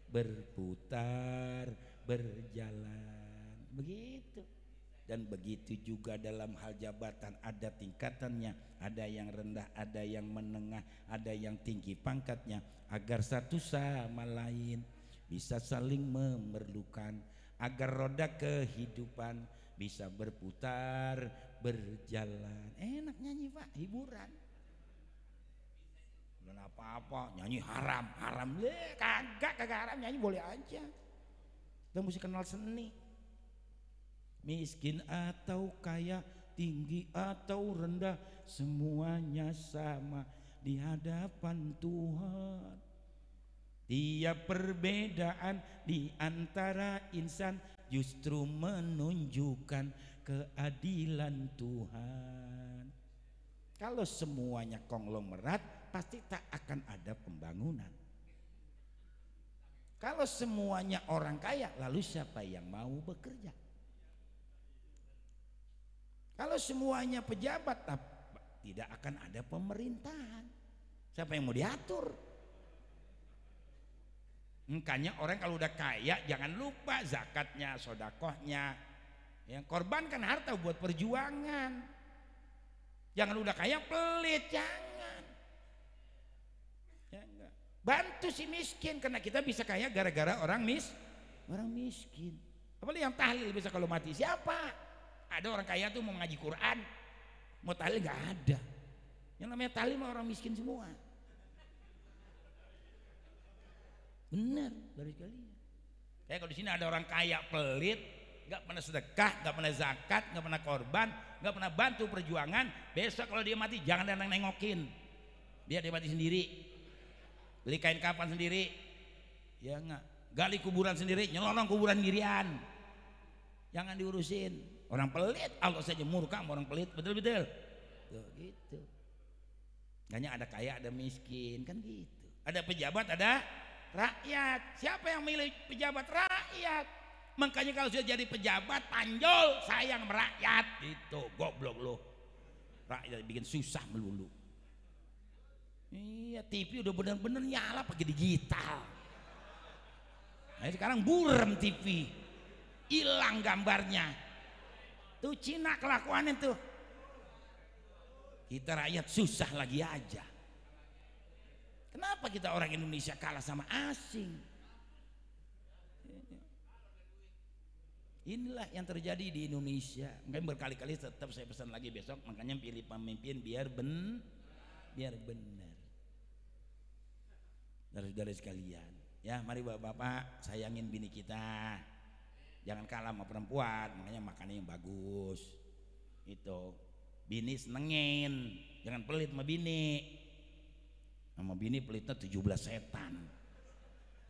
berputar, berjalan, begitu. Dan begitu juga dalam hal jabatan, ada tingkatannya, ada yang rendah, ada yang menengah, ada yang tinggi pangkatnya, agar satu sama lain bisa saling memerlukan, agar roda kehidupan bisa berputar, berjalan. Enak nyanyi Pak, hiburan. Bukan apa-apa, nyanyi haram, kagak haram, nyanyi boleh aja. Kita mesti kenal seni. Miskin atau kaya, tinggi atau rendah, semuanya sama di hadapan Tuhan. Tiap perbedaan di antara insan justru menunjukkan keadilan Tuhan. Kalau semuanya konglomerat, pasti tak akan ada pembangunan. Kalau semuanya orang kaya, lalu siapa yang mau bekerja? Kalau semuanya pejabat, tidak akan ada pemerintahan. Siapa yang mau diatur? Makanya orang kalau udah kaya jangan lupa zakatnya, sodakohnya. Yang korbankan harta buat perjuangan. Jangan udah kaya pelit, jangan. Ya enggak. Bantu si miskin, karena kita bisa kaya gara-gara orang miskin. Apalagi yang tahlil bisa kalau mati, siapa? Ada orang kaya tuh mau ngaji Quran, mau tahlil nggak ada. Yang namanya tahlil mah orang miskin semua. Benar dari kalian. Kayak kalau di sini ada orang kaya pelit, nggak pernah sedekah, nggak pernah zakat, nggak pernah korban, nggak pernah bantu perjuangan. Besok kalau dia mati jangan ada yang nengokin. Dia mati sendiri. Beli kain kafan sendiri. Ya nggak. Gali kuburan sendiri, nyelonong kuburan dirian. Jangan diurusin. Orang pelit, Allah saja murka sama orang pelit, betul-betul. Tuh gitu. Makanya ada kaya, ada miskin, kan gitu. Ada pejabat, ada rakyat. Siapa yang milih pejabat? Rakyat. Makanya kalau sudah jadi pejabat, panjol, sayang merakyat. Itu goblok lo. Rakyat bikin susah melulu. Iya, TV udah bener-bener nyala pakai digital. Nah, sekarang burem TV, hilang gambarnya. Tuh Cina kelakuannya tuh. Kita rakyat susah lagi aja. Kenapa kita orang Indonesia kalah sama asing? Inilah yang terjadi di Indonesia. Makanya berkali-kali tetap saya pesan lagi besok, makanya pilih pemimpin biar benar. Saudara-saudara sekalian, ya mari bapak-bapak sayangin bini kita. Jangan kalah sama perempuan, makanya makannya yang bagus. Itu bini senengin, jangan pelit sama bini. Sama bini pelitnya 17 setan.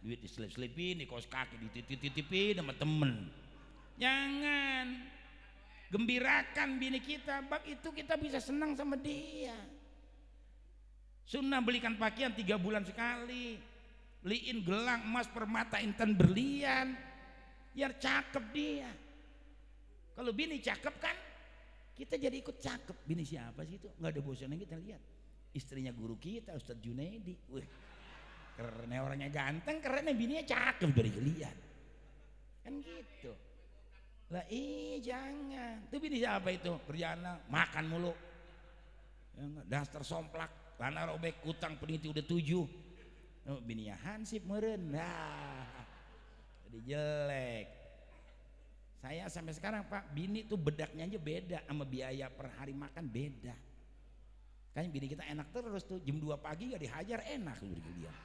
Duit diselip-selipin, di kaos kaki dititip-titipin sama temen. Jangan. Gembirakan bini kita, bab itu kita bisa senang sama dia. Sunnah belikan pakaian 3 bulan sekali. Beliin gelang emas permata intan berlian. Biar cakep dia. Kalau bini cakep kan kita jadi ikut cakep. Bini siapa sih itu? Nggak ada bosannya kita lihat. Istrinya guru kita Ustadz Junaidi. Wih, keren orangnya ganteng, kerennya bininya cakep dari lihat. Kan gitu. Lah jangan. Itu bini siapa itu? Kerjaan makan mulu. Ya, dasar somplak, lana robek utang peniti udah 7. Oh, bininya hansip meureun. Nah, jadi jelek. Saya sampai sekarang Pak, bini tuh bedaknya aja beda sama biaya per hari makan beda. Kan bini kita enak terus tuh, jam 2 pagi gak dihajar enak tuh dia.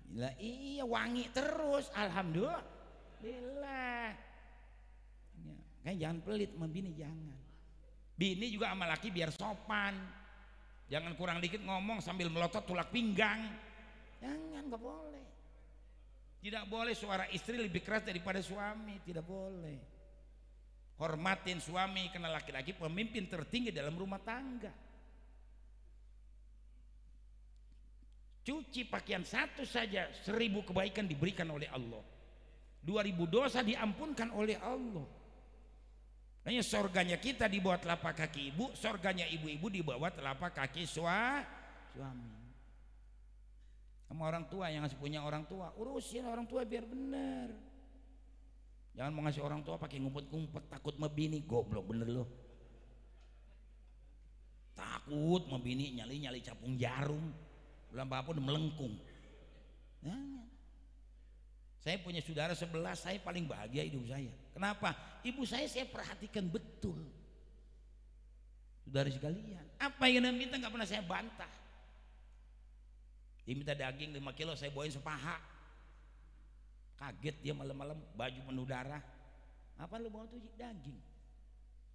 Gila, iya wangi terus, alhamdulillah. Ya, kan jangan pelit sama bini, jangan. Bini juga sama laki biar sopan. Jangan kurang dikit ngomong sambil melotot tulak pinggang. Jangan, gak boleh. Tidak boleh suara istri lebih keras daripada suami, tidak boleh. Hormatin suami karena laki-laki pemimpin tertinggi dalam rumah tangga. Cuci pakaian satu saja 1000 kebaikan diberikan oleh Allah, 2000 dosa diampunkan oleh Allah. Hanya sorganya kita di bawah telapak kaki ibu, sorganya ibu-ibu di bawah telapak kaki suami. Sama orang tua yang masih punya orang tua, urusin orang tua biar bener. Jangan mau ngasih orang tua pakai ngumpet-ngumpet takut membini, goblok bener lo. Takut membini nyali capung jarum, belum apa udah melengkung. Jangan. Saya punya saudara 11, saya paling bahagia hidup saya. Kenapa? Ibu saya perhatikan betul. Saudara sekalian, apa yang dia minta nggak pernah saya bantah. Dia minta daging 5 kilo, saya bawain sepaha. Kaget dia malam-malam, baju penuh darah. Apa lu bawa tuh daging?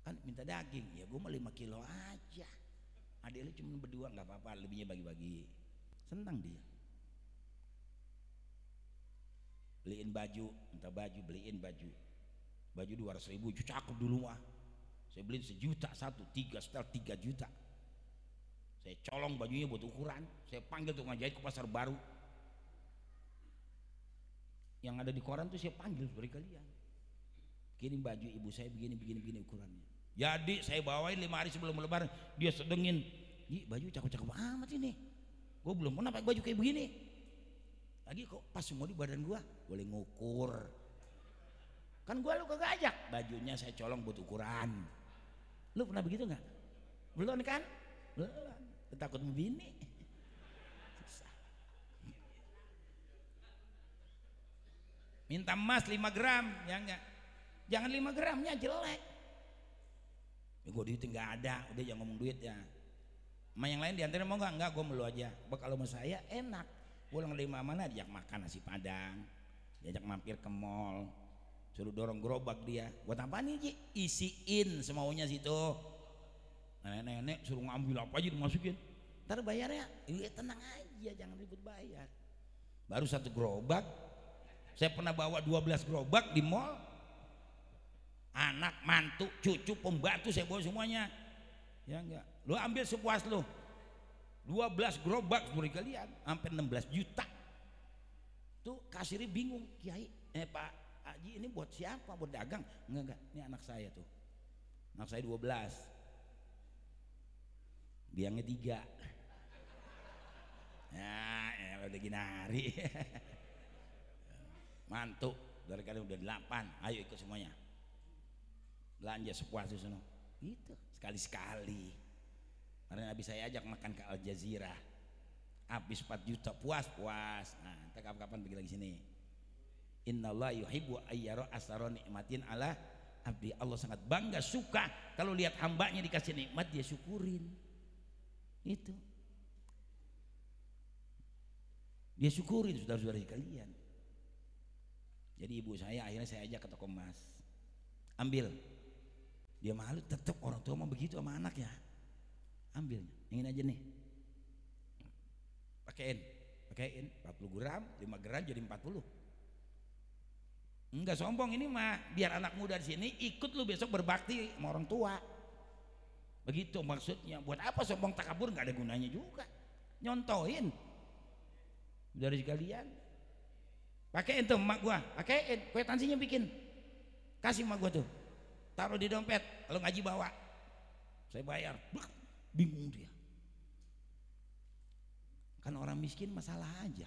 Kan minta daging, ya gue mau 5 kilo aja. Adik lu cuma berdua, nggak apa-apa, lebihnya bagi-bagi. Senang dia. Beliin baju, minta baju, beliin baju. Baju 200.000, cakep dulu mah. Saya beliin 1 juta satu, 3 setel 3 juta. Saya colong bajunya buat ukuran, saya panggil tukang jahit ke pasar baru. Yang ada di koran tuh saya panggil berkalian. Kirim baju ibu saya begini ukurannya. Jadi saya bawain 5 hari sebelum lebaran, dia sedengin, "Ih, baju cakep-cakep amat ini. Gue belum pernah pakai baju kayak begini. Lagi kok pas semua di badan gua, boleh ngukur. Kan gua lu kagak ajak, bajunya saya colong buat ukuran. Lu pernah begitu nggak? Belum kan? Belum. Takut membini. Minta emas 5 gram, ya enggak? Jangan 5 gramnya jelek. Ya gue duit nggak ada, udah jangan ngomong duit ya. Sama yang lain diantarin mau nggak? Enggak, gue melu aja. Kalau sama saya enak. Pulang dari mana diajak makan nasi padang, diajak mampir ke mall, suruh dorong gerobak dia. Buat apa nih Ji? Isiin semaunya situ. Nenek-nenek suruh ngambil apa aja dimasukin. Ntar bayarnya, ya tenang aja, jangan ribut bayar. Baru 1 gerobak, saya pernah bawa 12 gerobak di mall. Anak, mantu, cucu, pembantu saya bawa semuanya. Ya enggak, lo ambil sepuas lo. 12 gerobak berkalian, sampai 16 juta. Tuh kasirnya bingung, Kiai, Pak Haji ini buat siapa? Buat dagang? Enggak, ini anak saya tuh. Anak saya 12. Biangnya 3. Nah, ya udah gini hari. Mantu dari kalian udah 8, ayo ikut semuanya. Belanja sepuasnya sono. Gitu, sekali-sekali. Karena habis saya ajak makan ke Al Jazeera. Habis 4 juta, puas. Nah, kita kapan-kapan pergi lagi sini. Innallaha yuhibbu ayyara asara nikmatin ala abdi. Allah sangat bangga, suka kalau lihat hambanya dikasih nikmat dia syukurin. Itu. Dia syukurin saudara-saudara sekalian. Jadi ibu saya akhirnya saya ajak ke toko emas, ambil. Dia malu, tetap orang tua mau begitu sama anaknya. Ambil, ingin aja nih, pakein 40 gram, 5 gram jadi 40. Enggak sombong ini mah, biar anak muda di sini ikut lu besok berbakti sama orang tua. Begitu maksudnya. Buat apa sombong takabur, nggak ada gunanya juga. Nyontohin dari sekalian. Pakein tuh emak gua, pakein kue tansinya bikin, kasih emak gua tuh, taruh di dompet, kalau ngaji bawa, saya bayar. Bingung dia, kan orang miskin masalah aja.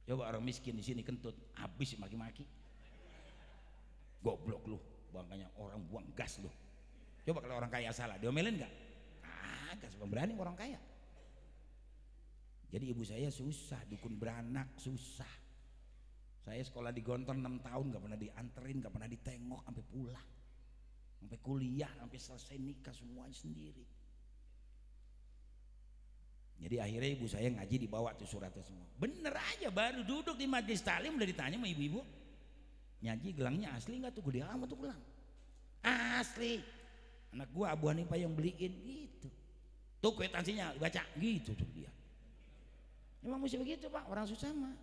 Coba orang miskin di sini kentut, habis maki-maki. Goblok lu, bangkanya orang buang gas lu. Coba kalau orang kaya salah, diomelin nggak? Agak pemberani orang kaya. Jadi ibu saya susah, dukun beranak susah. Saya sekolah di Gontor 6 tahun nggak pernah dianterin, nggak pernah ditengok sampai pulang, sampai kuliah, sampai selesai nikah semuanya sendiri. Jadi akhirnya ibu saya ngaji dibawa tuh suratnya semua. Bener aja baru duduk di majelis taklim udah ditanya sama ibu-ibu, nyaji gelangnya asli nggak tuh? Gede amat tuh gelang. Asli. Anak gua Abu Hanifah yang beliin gitu. Tuh kwitansinya baca gitu tuh dia. Emang mesti begitu Pak, orang susah mah.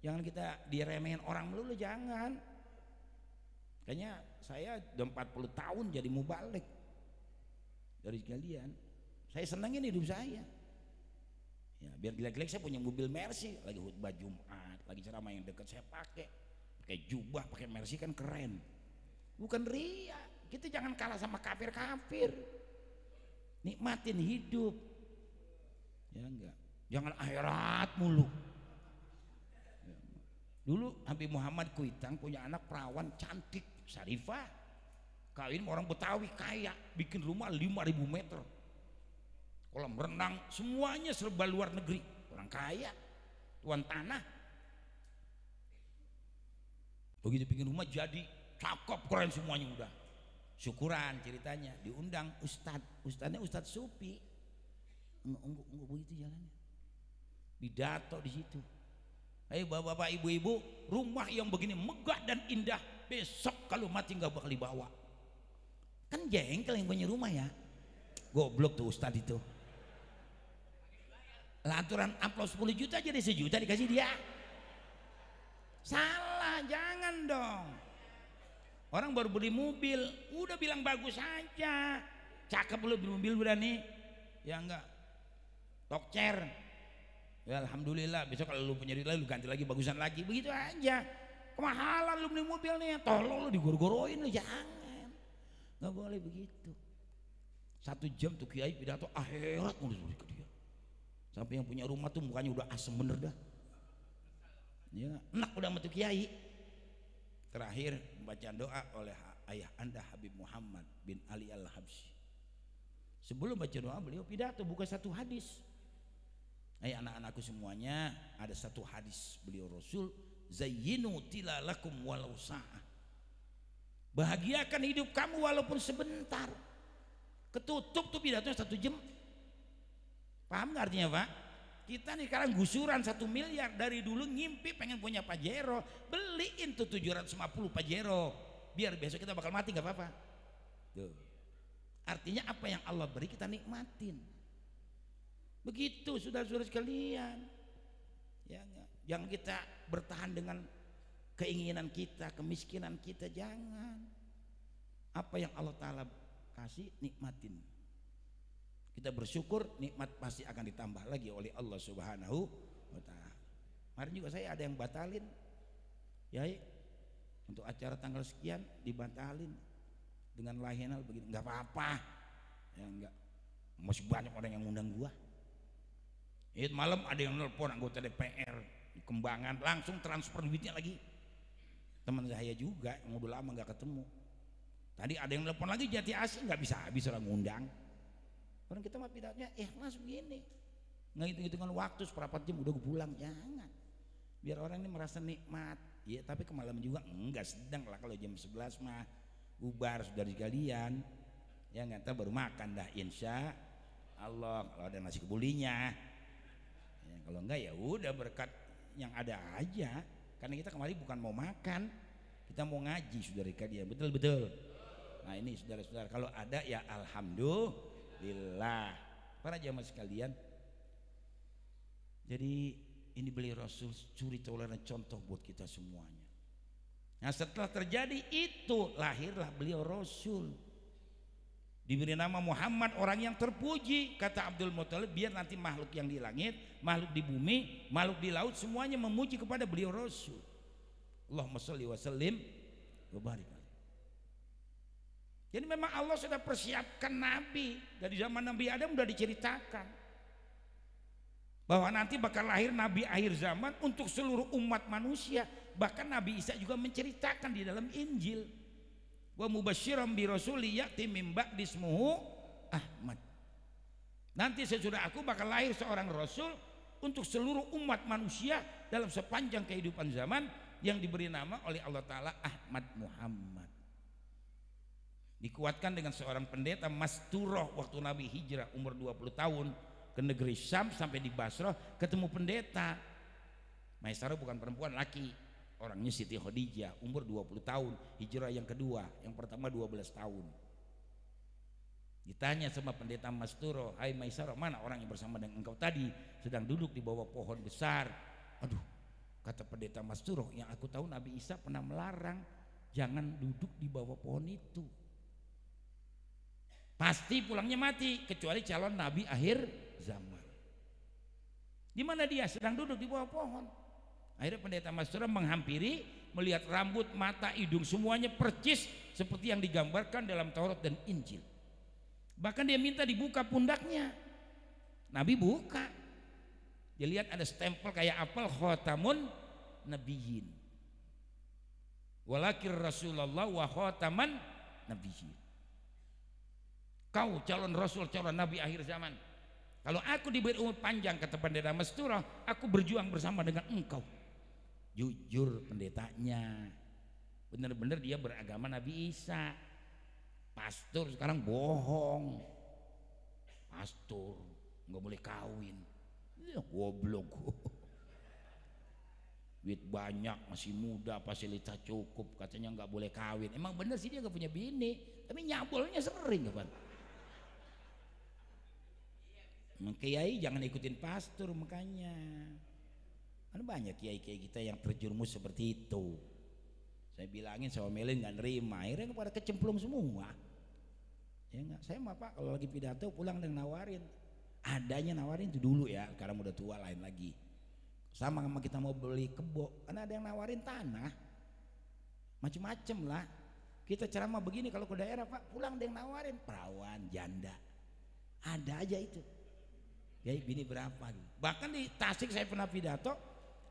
Jangan kita diremehin orang melulu, jangan. Kayaknya saya udah 40 tahun jadi mubalik dari kalian. Saya senangin hidup saya. Ya, biar gila-gila saya punya mobil Mercy, lagi khutbah Jumat, lagi ceramah yang dekat saya pakai jubah, pakai Mercy kan keren. Bukan ria. Kita jangan kalah sama kafir-kafir. Nikmatin hidup. Ya enggak. Jangan akhirat mulu. Dulu Habib Muhammad Kuitang punya anak perawan cantik, Syarifah. Kawin orang Betawi kaya, bikin rumah 5.000 meter. Kolam renang, semuanya serba luar negeri. Orang kaya, tuan tanah. Begitu bikin rumah jadi cakep, keren semuanya udah. Syukuran ceritanya, diundang ustadznya Ustadz Supi. Enggak begitu jalannya. Pidato di situ. Ayo bapak-bapak, ibu-ibu, rumah yang begini megah dan indah, besok kalau mati nggak bakal dibawa. Kan jengkel yang punya rumah ya. Goblok tuh ustadz itu. Lah aturan upload 10 juta jadi 1 juta dikasih dia. Salah, jangan dong. Orang baru beli mobil, udah bilang bagus aja. Cakep lu beli mobil udah nih. Ya enggak. Tokcer. Ya alhamdulillah, besok kalau lu punya duit lagi lu ganti lagi bagusan lagi, begitu aja. Kemahalan lu beli mobil nih, tolong lu digor-goroin lu, jangan. Nggak boleh begitu. 1 jam tuh kiai pidato akhirat mulus ke dia. Sampai yang punya rumah tuh mukanya udah asem bener dah. Ya, enak udah sama tuh kiai. Terakhir bacaan doa oleh ayah anda Habib Muhammad bin Ali Al-Habsyi. Sebelum baca doa beliau pidato buka satu hadis. Anak-anakku semuanya, ada satu hadis beliau Rasul, zayyinu tilalakum walau sa'ah. Bahagiakan hidup kamu walaupun sebentar. Ketutup tuh pidatonya 1 jam. Paham gak artinya Pak? Kita nih sekarang gusuran 1 miliar. Dari dulu ngimpi pengen punya Pajero, beliin tuh 750 Pajero, biar besok kita bakal mati gak apa-apa. Tuh. Artinya apa yang Allah beri kita nikmatin. Begitu saudara-saudara sekalian. Ya, jangan kita bertahan dengan keinginan kita, kemiskinan kita, jangan. Apa yang Allah Ta'ala kasih nikmatin. Kita bersyukur, nikmat pasti akan ditambah lagi oleh Allah Subhanahu wa Ta'ala. Kemarin juga saya ada yang batalin, ya, untuk acara tanggal sekian dibatalin dengan lahianal begini. Nggak apa-apa, ya enggak. Masih banyak orang yang ngundang gua. Itu malam ada yang nelpon anggota DPR di Kembangan, langsung transfer duitnya lagi. Teman saya juga yang udah lama nggak ketemu. Tadi ada yang nelpon lagi Jati Asih, nggak bisa habis orang ngundang. Orang kita mah pidatonya ikhlas begini, nggak hitung-hitungan waktu seperempat jam udah gue pulang, jangan. Biar orang ini merasa nikmat. Ya tapi kemalaman juga enggak, sedang lah. Kalau jam 11 mah bubar sudah sekalian. Ya nggak tahu baru makan dah insya Allah kalau ada nasi kebulinya. Ya, kalau enggak ya udah berkat yang ada aja. Karena kita kemarin bukan mau makan, kita mau ngaji saudara kalian, betul-betul. Nah ini saudara-saudara, kalau ada ya alhamdulillah. Para jamaah sekalian, jadi ini beliau Rasul suri tauladan contoh buat kita semuanya. Nah setelah terjadi itu lahirlah beliau Rasul, diberi nama Muhammad, orang yang terpuji. Kata Abdul Muthalib, biar nanti makhluk yang di langit, makhluk di bumi, makhluk di laut semuanya memuji kepada beliau Rasul. Allahumma sholli wa sallim wa barik. Jadi memang Allah sudah persiapkan Nabi. Dari zaman Nabi Adam sudah diceritakan bahwa nanti bakal lahir Nabi akhir zaman untuk seluruh umat manusia. Bahkan Nabi Isa juga menceritakan di dalam Injil wa mubasysyiran bi rasuli ya'ti min ba'di ismuhu Ahmad. Nanti sesudah aku bakal lahir seorang rasul untuk seluruh umat manusia dalam sepanjang kehidupan zaman yang diberi nama oleh Allah Ta'ala Ahmad Muhammad. Dikuatkan dengan seorang pendeta Masturoh waktu Nabi hijrah umur 20 tahun ke negeri Syam sampai di Basrah ketemu pendeta. Maisarah bukan perempuan, laki, orangnya Siti Khadijah, umur 20 tahun, hijrah yang kedua, yang pertama 12 tahun. Ditanya sama pendeta Masturoh, hai Maisarah, mana orang yang bersama dengan engkau tadi sedang duduk di bawah pohon besar? Aduh, kata pendeta Masturoh, yang aku tahu Nabi Isa pernah melarang jangan duduk di bawah pohon itu, pasti pulangnya mati, kecuali calon nabi akhir zaman. Di mana dia sedang duduk di bawah pohon. Akhirnya pendeta Masturoh menghampiri, melihat rambut, mata, hidung semuanya percis seperti yang digambarkan dalam Taurat dan Injil. Bahkan dia minta dibuka pundaknya. Nabi buka. Dia lihat ada stempel kayak apel, khotamun nabiyyin. Walakir Rasulullah wa khotaman nabiyyin. Kau calon rasul, calon nabi akhir zaman. Kalau aku diberi umur panjang, kata pendeta Masturoh, aku berjuang bersama dengan engkau. Jujur pendetanya, benar-benar dia beragama Nabi Isa. Pastor sekarang bohong, pastor nggak boleh kawin, ya, goblok. Duit banyak, masih muda, fasilitas cukup, katanya nggak boleh kawin. Emang bener sih dia nggak punya bini, tapi nyabolnya sering, kapan? Kiai jangan ikutin pastor, makanya kan banyak kiai-kiai kita yang terjerumus seperti itu. Saya bilangin sama Melin nggak nerima, akhirnya pada kecemplung semua. Ya enggak, saya mah Pak kalau lagi pidato pulang dan nawarin, adanya nawarin itu dulu ya, sekarang udah tua lain lagi. Sama kita mau beli kebo, karena ada yang nawarin tanah, macem-macem lah. Kita ceramah begini, kalau ke daerah Pak pulang ada yang nawarin perawan, janda, ada aja itu. Ya bini berapa gitu. Bahkan di Tasik saya pernah pidato,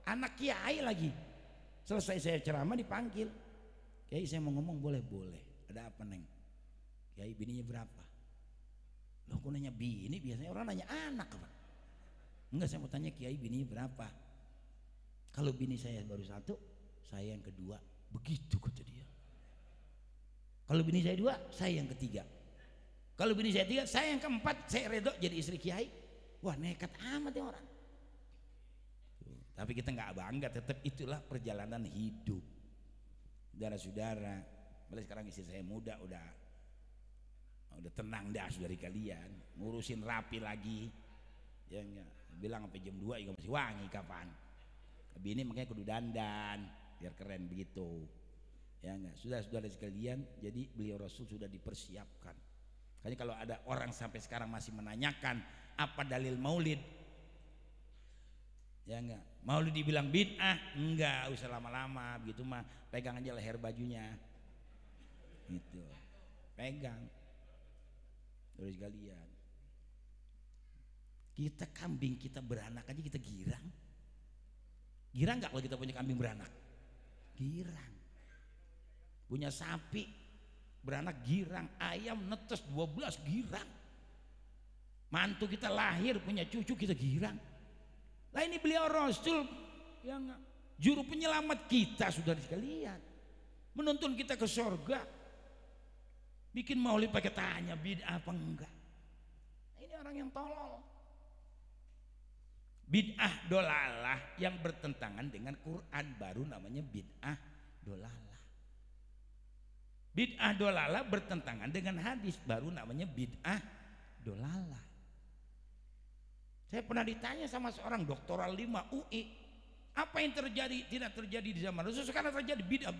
anak kiai lagi. Selesai saya ceramah dipanggil, kiai saya mau ngomong, boleh? Ada apa neng? Kiai bininya berapa? Loh kok nanya bini, biasanya orang nanya anak apa? Enggak, saya mau tanya kiai bininya berapa? Kalau bini saya baru satu, saya yang kedua. Begitu kata dia. Kalau bini saya dua, saya yang ketiga. Kalau bini saya tiga, saya yang keempat. Saya redho jadi istri kiai. Wah nekat amat ya orang. Tapi kita nggak bangga, tetap itulah perjalanan hidup. Saudara-saudara, malah sekarang istri saya muda, udah tenang dah dari kalian, ngurusin rapi lagi. Ya enggak, bilang sampai jam 2 juga masih wangi kapan. Bini makanya kudu dandan biar keren begitu. Ya enggak, saudara-saudara sekalian, jadi beliau Rasul sudah dipersiapkan. Makanya kalau ada orang sampai sekarang masih menanyakan apa dalil maulid, ya enggak, maulid dibilang bid'ah, enggak usah lama-lama begitu mah, pegang aja leher bajunya gitu, pegang. Terus sekalian, kita kambing kita beranak aja kita girang nggak kalau kita punya kambing beranak? Girang. Punya sapi beranak girang, ayam netes 12 girang. Mantu kita lahir punya cucu kita girang. Lah ini beliau Rasul yang juru penyelamat kita, saudara sekalian, menuntun kita ke surga. Bikin maulid pakai tanya bid'ah apa enggak? Ini orang yang tolol. Bid'ah dolalah yang bertentangan dengan Quran baru namanya bid'ah dolalah. Bid'ah dolalah bertentangan dengan hadis baru namanya bid'ah dolalah. Saya pernah ditanya sama seorang doktoral 5 UI, apa yang terjadi tidak terjadi di zaman Rasul sekarang terjadi bid'ah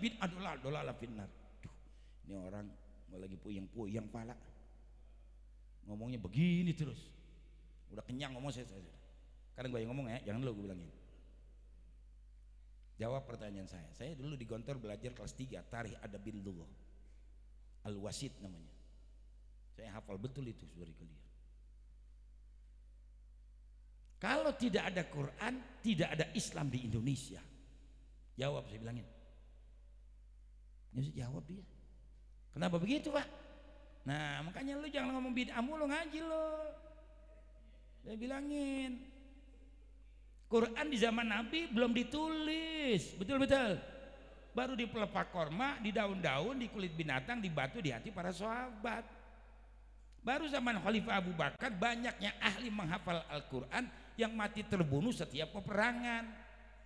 dolalah finnar. Duh, ini orang lagi puyeng pala, ngomongnya begini terus. Udah kenyang ngomong saya. Sekarang gue yang ngomong ya, jangan lo gue bilangin. Jawab pertanyaan saya. Saya dulu di Gontor belajar kelas 3 Tarikh Adabil Lugha, Al-Wasit namanya. Saya hafal betul itu, saudara kalian. Kalau tidak ada Quran, tidak ada Islam di Indonesia. Jawab, saya bilangin. Nggak bisa jawab dia. Kenapa begitu Pak? Nah makanya lu jangan ngomong bid'ah mulu, ngaji lo. Saya bilangin, Quran di zaman Nabi belum ditulis, betul-betul. Baru di pelepah korma, di daun-daun, di kulit binatang, di batu, di hati para sahabat. Baru zaman Khalifah Abu Bakar banyaknya ahli menghafal Al-Quran yang mati terbunuh setiap peperangan.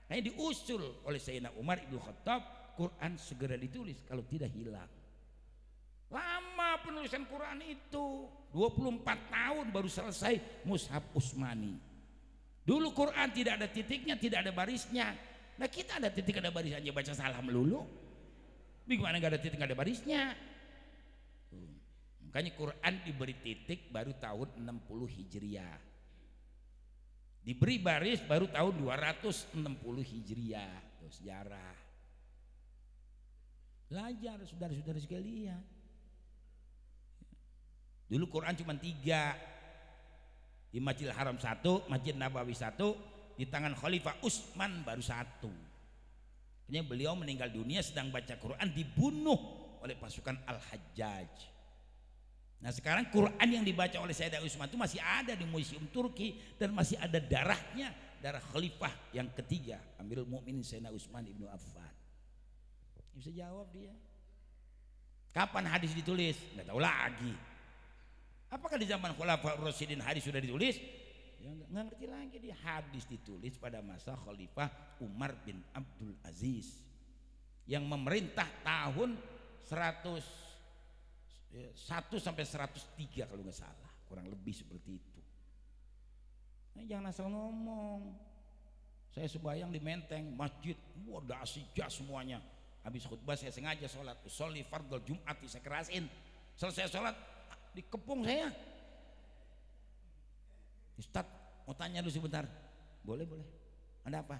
Nah, diusul oleh Sayyidina Umar Ibnu Khattab, Quran segera ditulis, kalau tidak hilang. Lama penulisan Quran itu, 24 tahun baru selesai Mushaf Utsmani. Dulu Quran tidak ada titiknya, tidak ada barisnya. Nah kita ada titik ada barisnya, baca salah melulu. Bagaimana nggak ada titik nggak ada barisnya? Makanya Quran diberi titik baru tahun 60 Hijriah. Diberi baris baru tahun 260 Hijriah. Itu sejarah. Belajar saudara-saudara sekalian. Dulu Quran cuma 3. Di Masjidil Haram 1, Masjid Nabawi 1, di tangan Khalifah Utsman baru 1. Makanya beliau meninggal dunia sedang baca Quran, dibunuh oleh pasukan Al-Hajjaj. Nah sekarang Quran yang dibaca oleh Sayyidina Utsman itu masih ada di Museum Turki dan masih ada darahnya, darah Khalifah yang ketiga, Amirul Mukminin Sayyidina Utsman Ibnu Affan. Bisa jawab dia. Kapan hadis ditulis? Nggak tahu lagi. Apakah di zaman Khulafaur Rasyidin hadis sudah ditulis? Ya nggak ngerti lagi dia. Hadis ditulis pada masa Khalifah Umar bin Abdul Aziz yang memerintah tahun 1 sampai 103 kalau nggak salah, kurang lebih seperti itu. Nah, jangan asal ngomong. Saya sembahyang di Menteng, masjid, udah asijah semuanya. Habis khutbah saya sengaja sholat, usolli fardhu Jumat, saya kerasin. Selesai sholat, dikepung saya. Ustaz, mau tanya dulu sebentar. Boleh, boleh. Ada apa?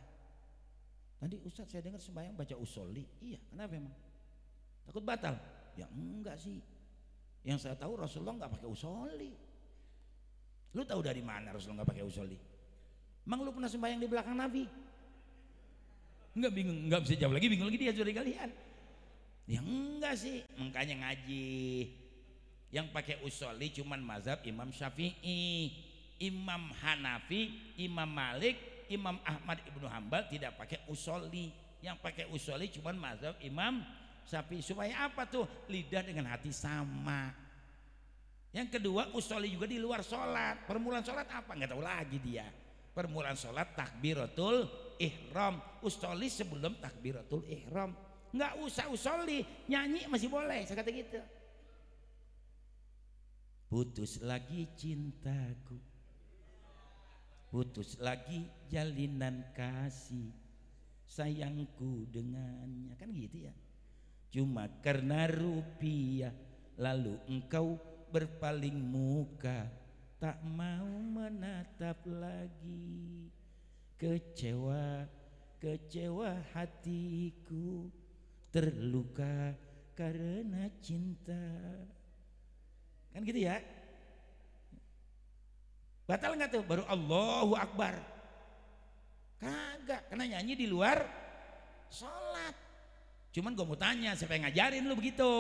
Tadi Ustaz saya dengar sembahyang baca usolli. Iya, kenapa emang? Takut batal? Ya enggak sih. Yang saya tahu Rasulullah nggak pakai usolli. Lu tahu dari mana Rasulullah nggak pakai usolli? Emang lu pernah sembahyang di belakang Nabi? Enggak, bingung, enggak bisa jawab lagi, bingung lagi dia saudara kalian. Ya enggak sih, makanya ngaji. Yang pakai usolli cuman mazhab Imam Syafi'i, Imam Hanafi, Imam Malik, Imam Ahmad Ibnu Hambal tidak pakai usolli. Yang pakai usolli cuman mazhab Imam Syafi'i. Supaya apa tuh? Lidah dengan hati sama. Yang kedua, usolli juga di luar sholat. Permulaan sholat apa? Nggak tahu lagi dia. Permulaan sholat takbiratul ihram. Usolli sebelum takbiratul ihram. Nggak usah usolli, nyanyi masih boleh. Saya kata gitu. Putus lagi cintaku, putus lagi jalinan kasih sayangku dengannya, kan gitu ya. Cuma karena rupiah lalu engkau berpaling muka, tak mau menatap lagi. Kecewa, kecewa hatiku, terluka karena cinta. Kan gitu ya. Batal nggak tuh? Baru Allahu Akbar. Kagak, karena nyanyi di luar sholat. Cuman gue mau tanya, siapa yang ngajarin lu begitu?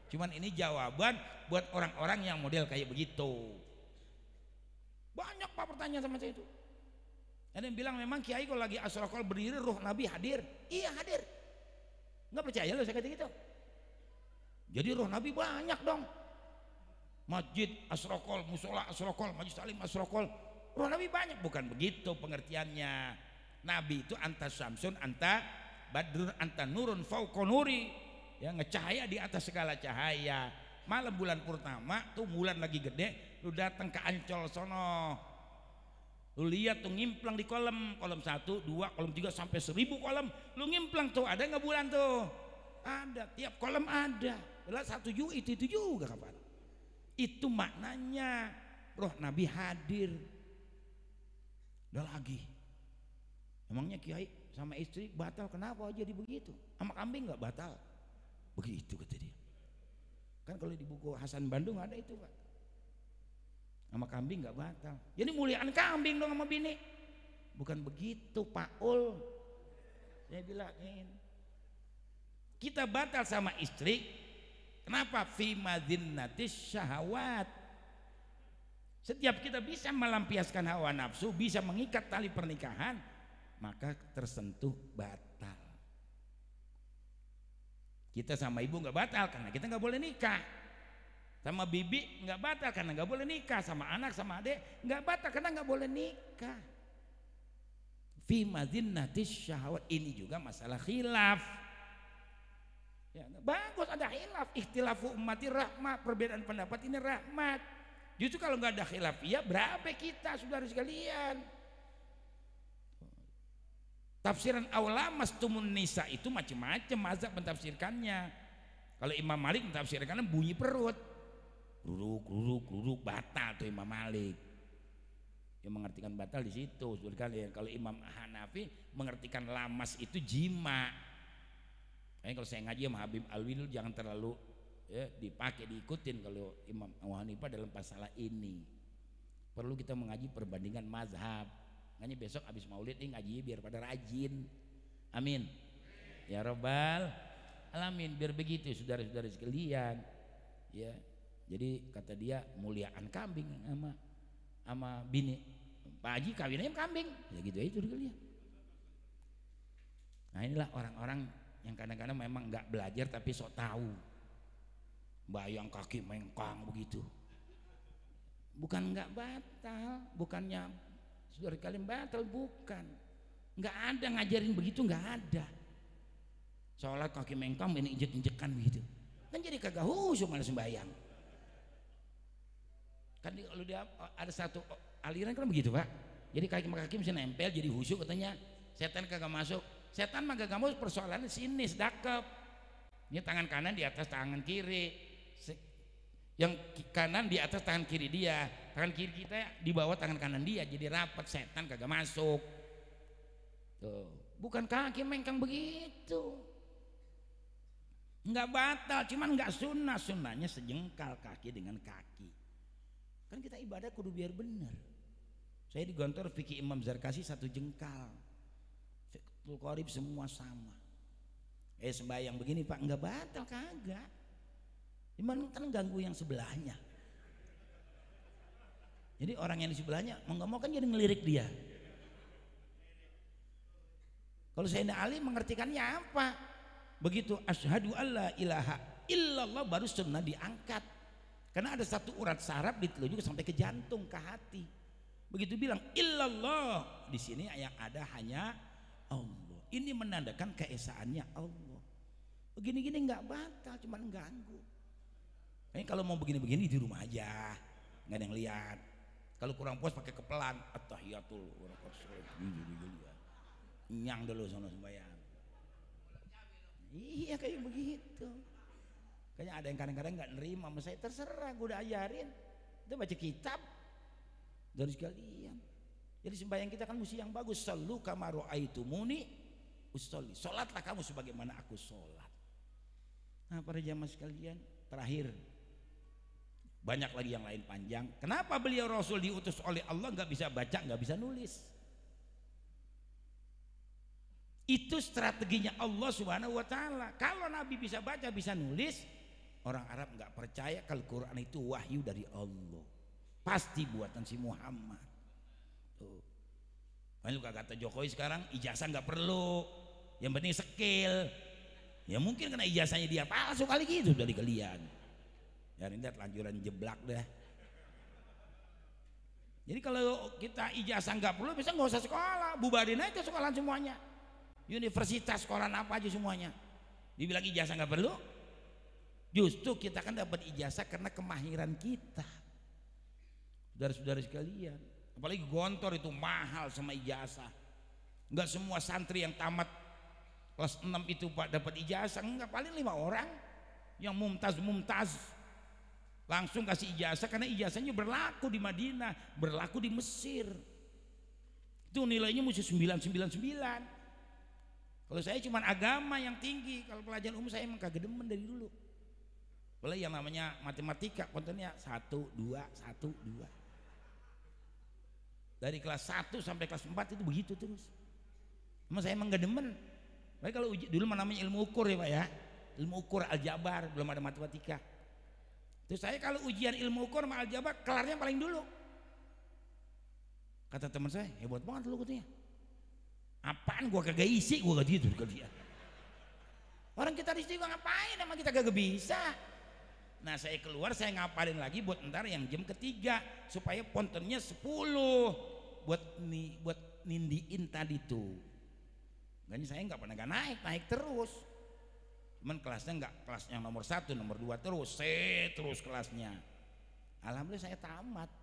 Cuman ini jawaban buat orang-orang yang model kayak begitu. Banyak pak pertanyaan sama saya itu. Ada yang bilang memang kiai kalau lagi asrokol berdiri ruh Nabi hadir. Iya hadir. Nggak percaya lu saya kata gitu. Jadi ruh Nabi banyak dong. Masjid asrokol, musola asrokol, majlis talim asrokol. Ruh Nabi banyak. Bukan begitu pengertiannya. Nabi itu anta syamsun, anta badrun, anta nurun fauqa nuri, ya ngecahaya di atas segala cahaya. Malam bulan purnama tuh bulan lagi gede, lu datang ke Ancol sono, lu lihat tuh ngimplang di kolam 1, 2, kolam 3 sampai 1000 kolam, lu ngimplang tuh, ada nggak bulan tuh? Ada, tiap kolam ada. Belah 1 juta itu juga kapan? Itu maknanya roh Nabi hadir. Udah lagi, emangnya kiai sama istri batal kenapa jadi begitu? Sama kambing nggak batal? Begitu kata dia. Kan kalau di buku Hasan Bandung ada itu pak. Sama kambing nggak batal. Jadi muliaan kambing dong sama bini. Bukan begitu Pak Ul. Saya bilangin. Kita batal sama istri Kenapa? Fi madzinnatis syahawat. Setiap kita bisa melampiaskan hawa nafsu, bisa mengikat tali pernikahan, maka tersentuh batal. Kita sama ibu nggak batal karena kita nggak boleh nikah. Sama bibi nggak batal karena nggak boleh nikah. Sama anak sama adik nggak batal karena nggak boleh nikah. Fi madzinnatis syahawat. Ini juga masalah khilaf. Ya, bagus ada khilaf. Ikhtilafu ummati rahmat. Perbedaan pendapat ini rahmat. Justru kalau nggak ada khilaf, ya berapa kita saudara sekalian. Tafsiran ulama mastumun nisa itu macam-macam mazhab mentafsirkannya. Kalau Imam Malik mentafsirkannya bunyi perut, kuruk batal tuh Imam Malik. Yang mengartikan batal di situ saudara sekalian. Kalau Imam Hanafi mengartikan lamas itu jima. Kayaknya kalau saya ngaji sama Habib Alwil jangan terlalu ya, dipakai diikutin kalau Imam Abu Hanifah dalam masalah ini. Perlu kita mengaji perbandingan mazhab. Makanya besok habis maulid nih ngaji biar pada rajin. Amin. Ya Rabbal alamin, biar begitu saudara-saudara sekalian. Ya. Jadi kata dia muliaan kambing sama bini. Pak Haji kawinnya kambing. Ya gitu aja itu dia. Nah inilah orang-orang yang kadang-kadang memang nggak belajar tapi sok tahu. Bayang kaki mengkang begitu. Bukan nggak batal, bukannya saudara kalian batal, bukan. Nggak ada ngajarin begitu, nggak ada. Sholat kaki mengkang ini injek-injekan begitu. Kan jadi kagak khusyuk malah sembahyang. Kan kalau dia ada satu aliran kan begitu Pak. Jadi kaki mesti nempel jadi khusyuk katanya. Setan kagak masuk. Setan mah kagak mau, persoalannya sini sedakep. Ini tangan kanan di atas tangan kiri. Yang kanan di atas tangan kiri dia, tangan kiri kita di bawah tangan kanan dia, jadi rapat, setan kagak masuk. Tuh, bukan kaki mengkang begitu. Nggak batal, cuman nggak sunnah. Sunnahnya sejengkal kaki dengan kaki. Kan kita ibadah kudu biar bener. Saya di Gontor fikih Imam Zarkasi 1 jengkal. Fiqhul Qorib semua sama. Sembahyang begini Pak nggak batal kagak. Cuman kan ganggu yang sebelahnya. Jadi orang yang di sebelahnya mau nggak mau kan jadi ngelirik dia. Kalau Sayyidina Ali mengertikannya apa? Begitu asyhadu alla ilaha illallah baru sunnah diangkat. Karena ada satu urat saraf ditelunjuk sampai ke jantung, ke hati. Begitu bilang illallah, di sini yang ada hanya Allah. Ini menandakan keesaannya Allah. Begini-gini nggak batal, cuman ganggu. Kalau mau begini-begini di rumah aja, nggak ada yang lihat. Kalau kurang puas pakai kepelan, at-tahiyatul nyang dulu sono sembahyang. Iya kayak begitu. Kayaknya ada yang kadang-kadang nggak nerima sama saya, terserah, gue udah ajarin. Kita baca kitab dari sekalian. Jadi sembahyang kita kan mesti yang bagus. Sallu kama ra'aitumuni usolli. Salatlah kamu sebagaimana aku sholat. Nah para jamaah sekalian, terakhir banyak lagi yang lain panjang. Kenapa beliau Rasul diutus oleh Allah nggak bisa baca, nggak bisa nulis? Itu strateginya Allah Subhanahu wa taala. Kalau Nabi bisa baca, bisa nulis, orang Arab nggak percaya kalau Quran itu wahyu dari Allah. Pasti buatan si Muhammad. Tuh. Lalu kata Jokowi sekarang ijazah nggak perlu, yang penting skill. Ya mungkin karena ijazahnya dia palsu kali gitu dari kalian. Ya lihat lanjuran jeblak dah. Jadi kalau kita ijazah nggak perlu, bisa nggak usah sekolah, bubarin aja sekolahan semuanya. Universitas sekolah apa aja semuanya. Dibilang ijazah nggak perlu, justru kita kan dapat ijazah karena kemahiran kita. Saudara-saudara sekalian, apalagi Gontor itu mahal sama ijazah. Nggak semua santri yang tamat kelas 6 itu Pak dapat ijazah, enggak, paling 5 orang yang mumtaz langsung kasih ijazah karena ijazahnya berlaku di Madinah, berlaku di Mesir. Itu nilainya mesti 999. Kalau saya cuma agama yang tinggi, kalau pelajaran umum saya emang kagak demen dari dulu. Kalau yang namanya matematika kontennya 1, 2, 1, 2. Dari kelas 1 sampai kelas 4 itu begitu terus. Emang saya emang gak demen. Tapi kalau dulu namanya ilmu ukur ya Pak ya. ilmu ukur aljabar, belum ada matematika. Terus saya kalau ujian ilmu ukur sama aljabar kelarnya paling dulu. Kata teman saya, hebat banget lu katanya. Apaan gua kagak isi, gua gak gitu ke dia. Orang kita di sini ngapain, emang kita kagak bisa. Nah saya keluar, saya ngapalin lagi buat ntar yang jam ketiga supaya pontennya 10 buat nindiin tadi tuh. Makanya saya nggak pernah naik terus. Cuman kelasnya nggak kelas yang nomor 1, nomor 2 terus kelasnya. Alhamdulillah saya tamat.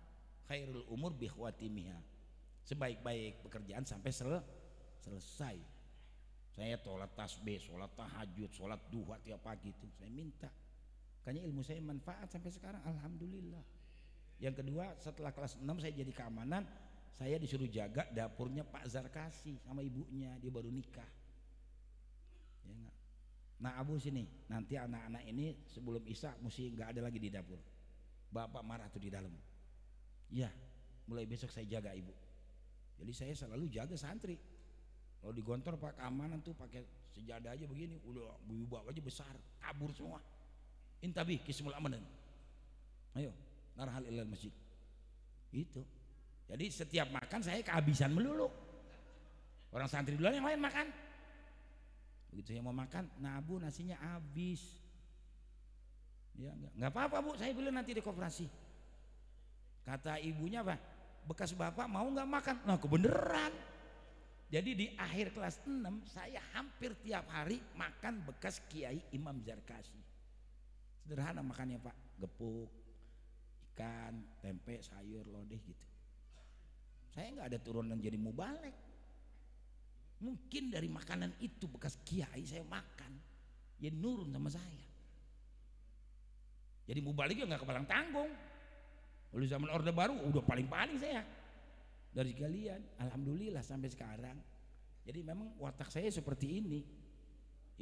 Khairul umur bihwatimiha. Sebaik-baik pekerjaan sampai selesai. Saya sholat tasbih, sholat tahajud, sholat duha tiap pagi itu saya minta. Makanya ilmu saya manfaat sampai sekarang, alhamdulillah. Yang kedua, setelah kelas 6 saya jadi keamanan, saya disuruh jaga dapurnya Pak Zarkasi sama ibunya, dia baru nikah. Ya enggak? Nah Abu sini, nanti anak-anak ini sebelum Isya mesti nggak ada lagi di dapur. Bapak marah tuh di dalam. Ya, mulai besok saya jaga ibu. Jadi saya selalu jaga santri. Kalau di Gontor Pak keamanan tuh pakai sejadah aja begini, udah bawa aja besar, kabur semua. Intabi kismul amanan. Ayo, narhal ilal masjid. Itu. Jadi setiap makan saya kehabisan melulu. Orang santri duluan yang lain makan. Begitu saya mau makan, nah Bu nasinya habis. Ya enggak apa-apa Bu, saya beli nanti di koperasi. Kata ibunya apa? Bekas bapak mau nggak makan? Nah kebeneran. Jadi di akhir kelas 6 saya hampir tiap hari makan bekas Kiai Imam Zarkasi. Sederhana makannya Pak, gepuk, ikan, tempe, sayur, lodeh gitu. Saya nggak ada turunan jadi mubalek. Mungkin dari makanan itu bekas Kiai saya makan, ya nurun sama saya. Jadi mubalek juga nggak kepalang tanggung. Lalu zaman Orde Baru udah paling-paling saya. Dari kalian, alhamdulillah sampai sekarang. Jadi memang watak saya seperti ini.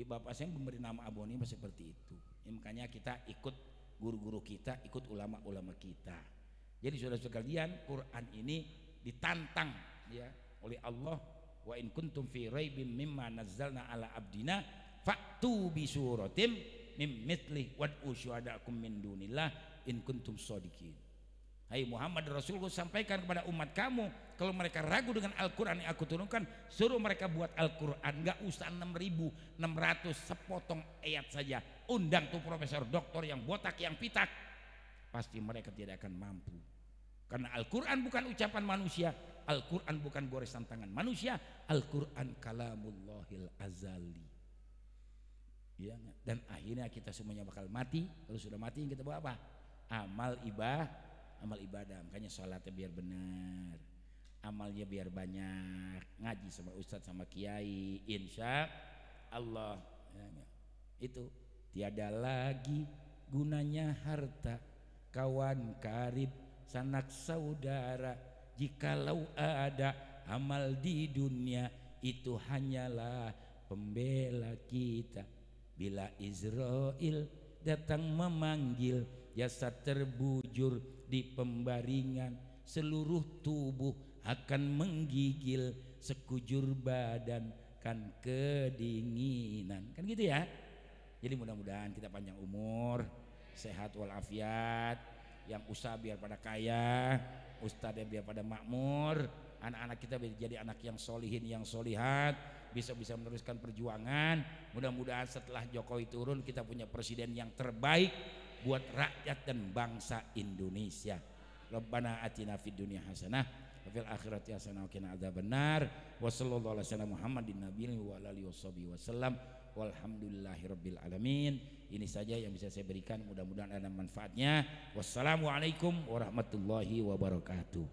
Bapak saya memberi nama Aboni seperti itu. Ya, makanya kita ikut guru-guru kita, ikut ulama-ulama kita. Jadi saudara-saudara kalian, Quran ini ditantang ya oleh Allah. Wa in kuntum fi raibim mimma nazzalna ala abdina fa'tu bi suratim mim mithli wad'u syuhada'akum min dunillah in kuntum shadiqin. Hai Muhammad Rasulullah, sampaikan kepada umat kamu kalau mereka ragu dengan Al-Quran yang aku turunkan, suruh mereka buat Al-Quran, nggak usah 6.600 sepotong ayat saja. Undang tuh profesor doktor yang botak yang pitak, pasti mereka tidak akan mampu. Karena Al-Quran bukan ucapan manusia, Al-Quran bukan goresan tangan manusia, Al-Quran kalamullahil azali. Ya, dan akhirnya kita semuanya bakal mati. Kalau sudah mati kita bawa apa? Amal ibadah. Makanya sholatnya biar benar, amalnya biar banyak, ngaji sama ustadz sama kiai, insya Allah ya, itu tiada lagi gunanya harta, kawan karib, sanak saudara, jikalau ada amal di dunia itu hanyalah pembela kita. Bila Israel datang memanggil, jasad terbujur di pembaringan, seluruh tubuh akan menggigil, sekujur badan kan kedinginan, kan gitu ya. Jadi mudah-mudahan kita panjang umur, sehat walafiat, yang usaha biar pada kaya, ustadznya biar pada makmur, anak-anak kita biar jadi anak yang solihin yang solihat, bisa meneruskan perjuangan. Mudah-mudahan setelah Jokowi turun kita punya presiden yang terbaik buat rakyat dan bangsa Indonesia. Rabbana atina fid dunya hasanah wa fil akhirati hasanah wa qina adzabannar. Wa sallallahu alaihi wasallam Muhammadin nabiyyi wa alihi wasallam. Walhamdulillahirabbil alamin. Ini saja yang bisa saya berikan, mudah-mudahan ada manfaatnya. Wassalamualaikum warahmatullahi wabarakatuh.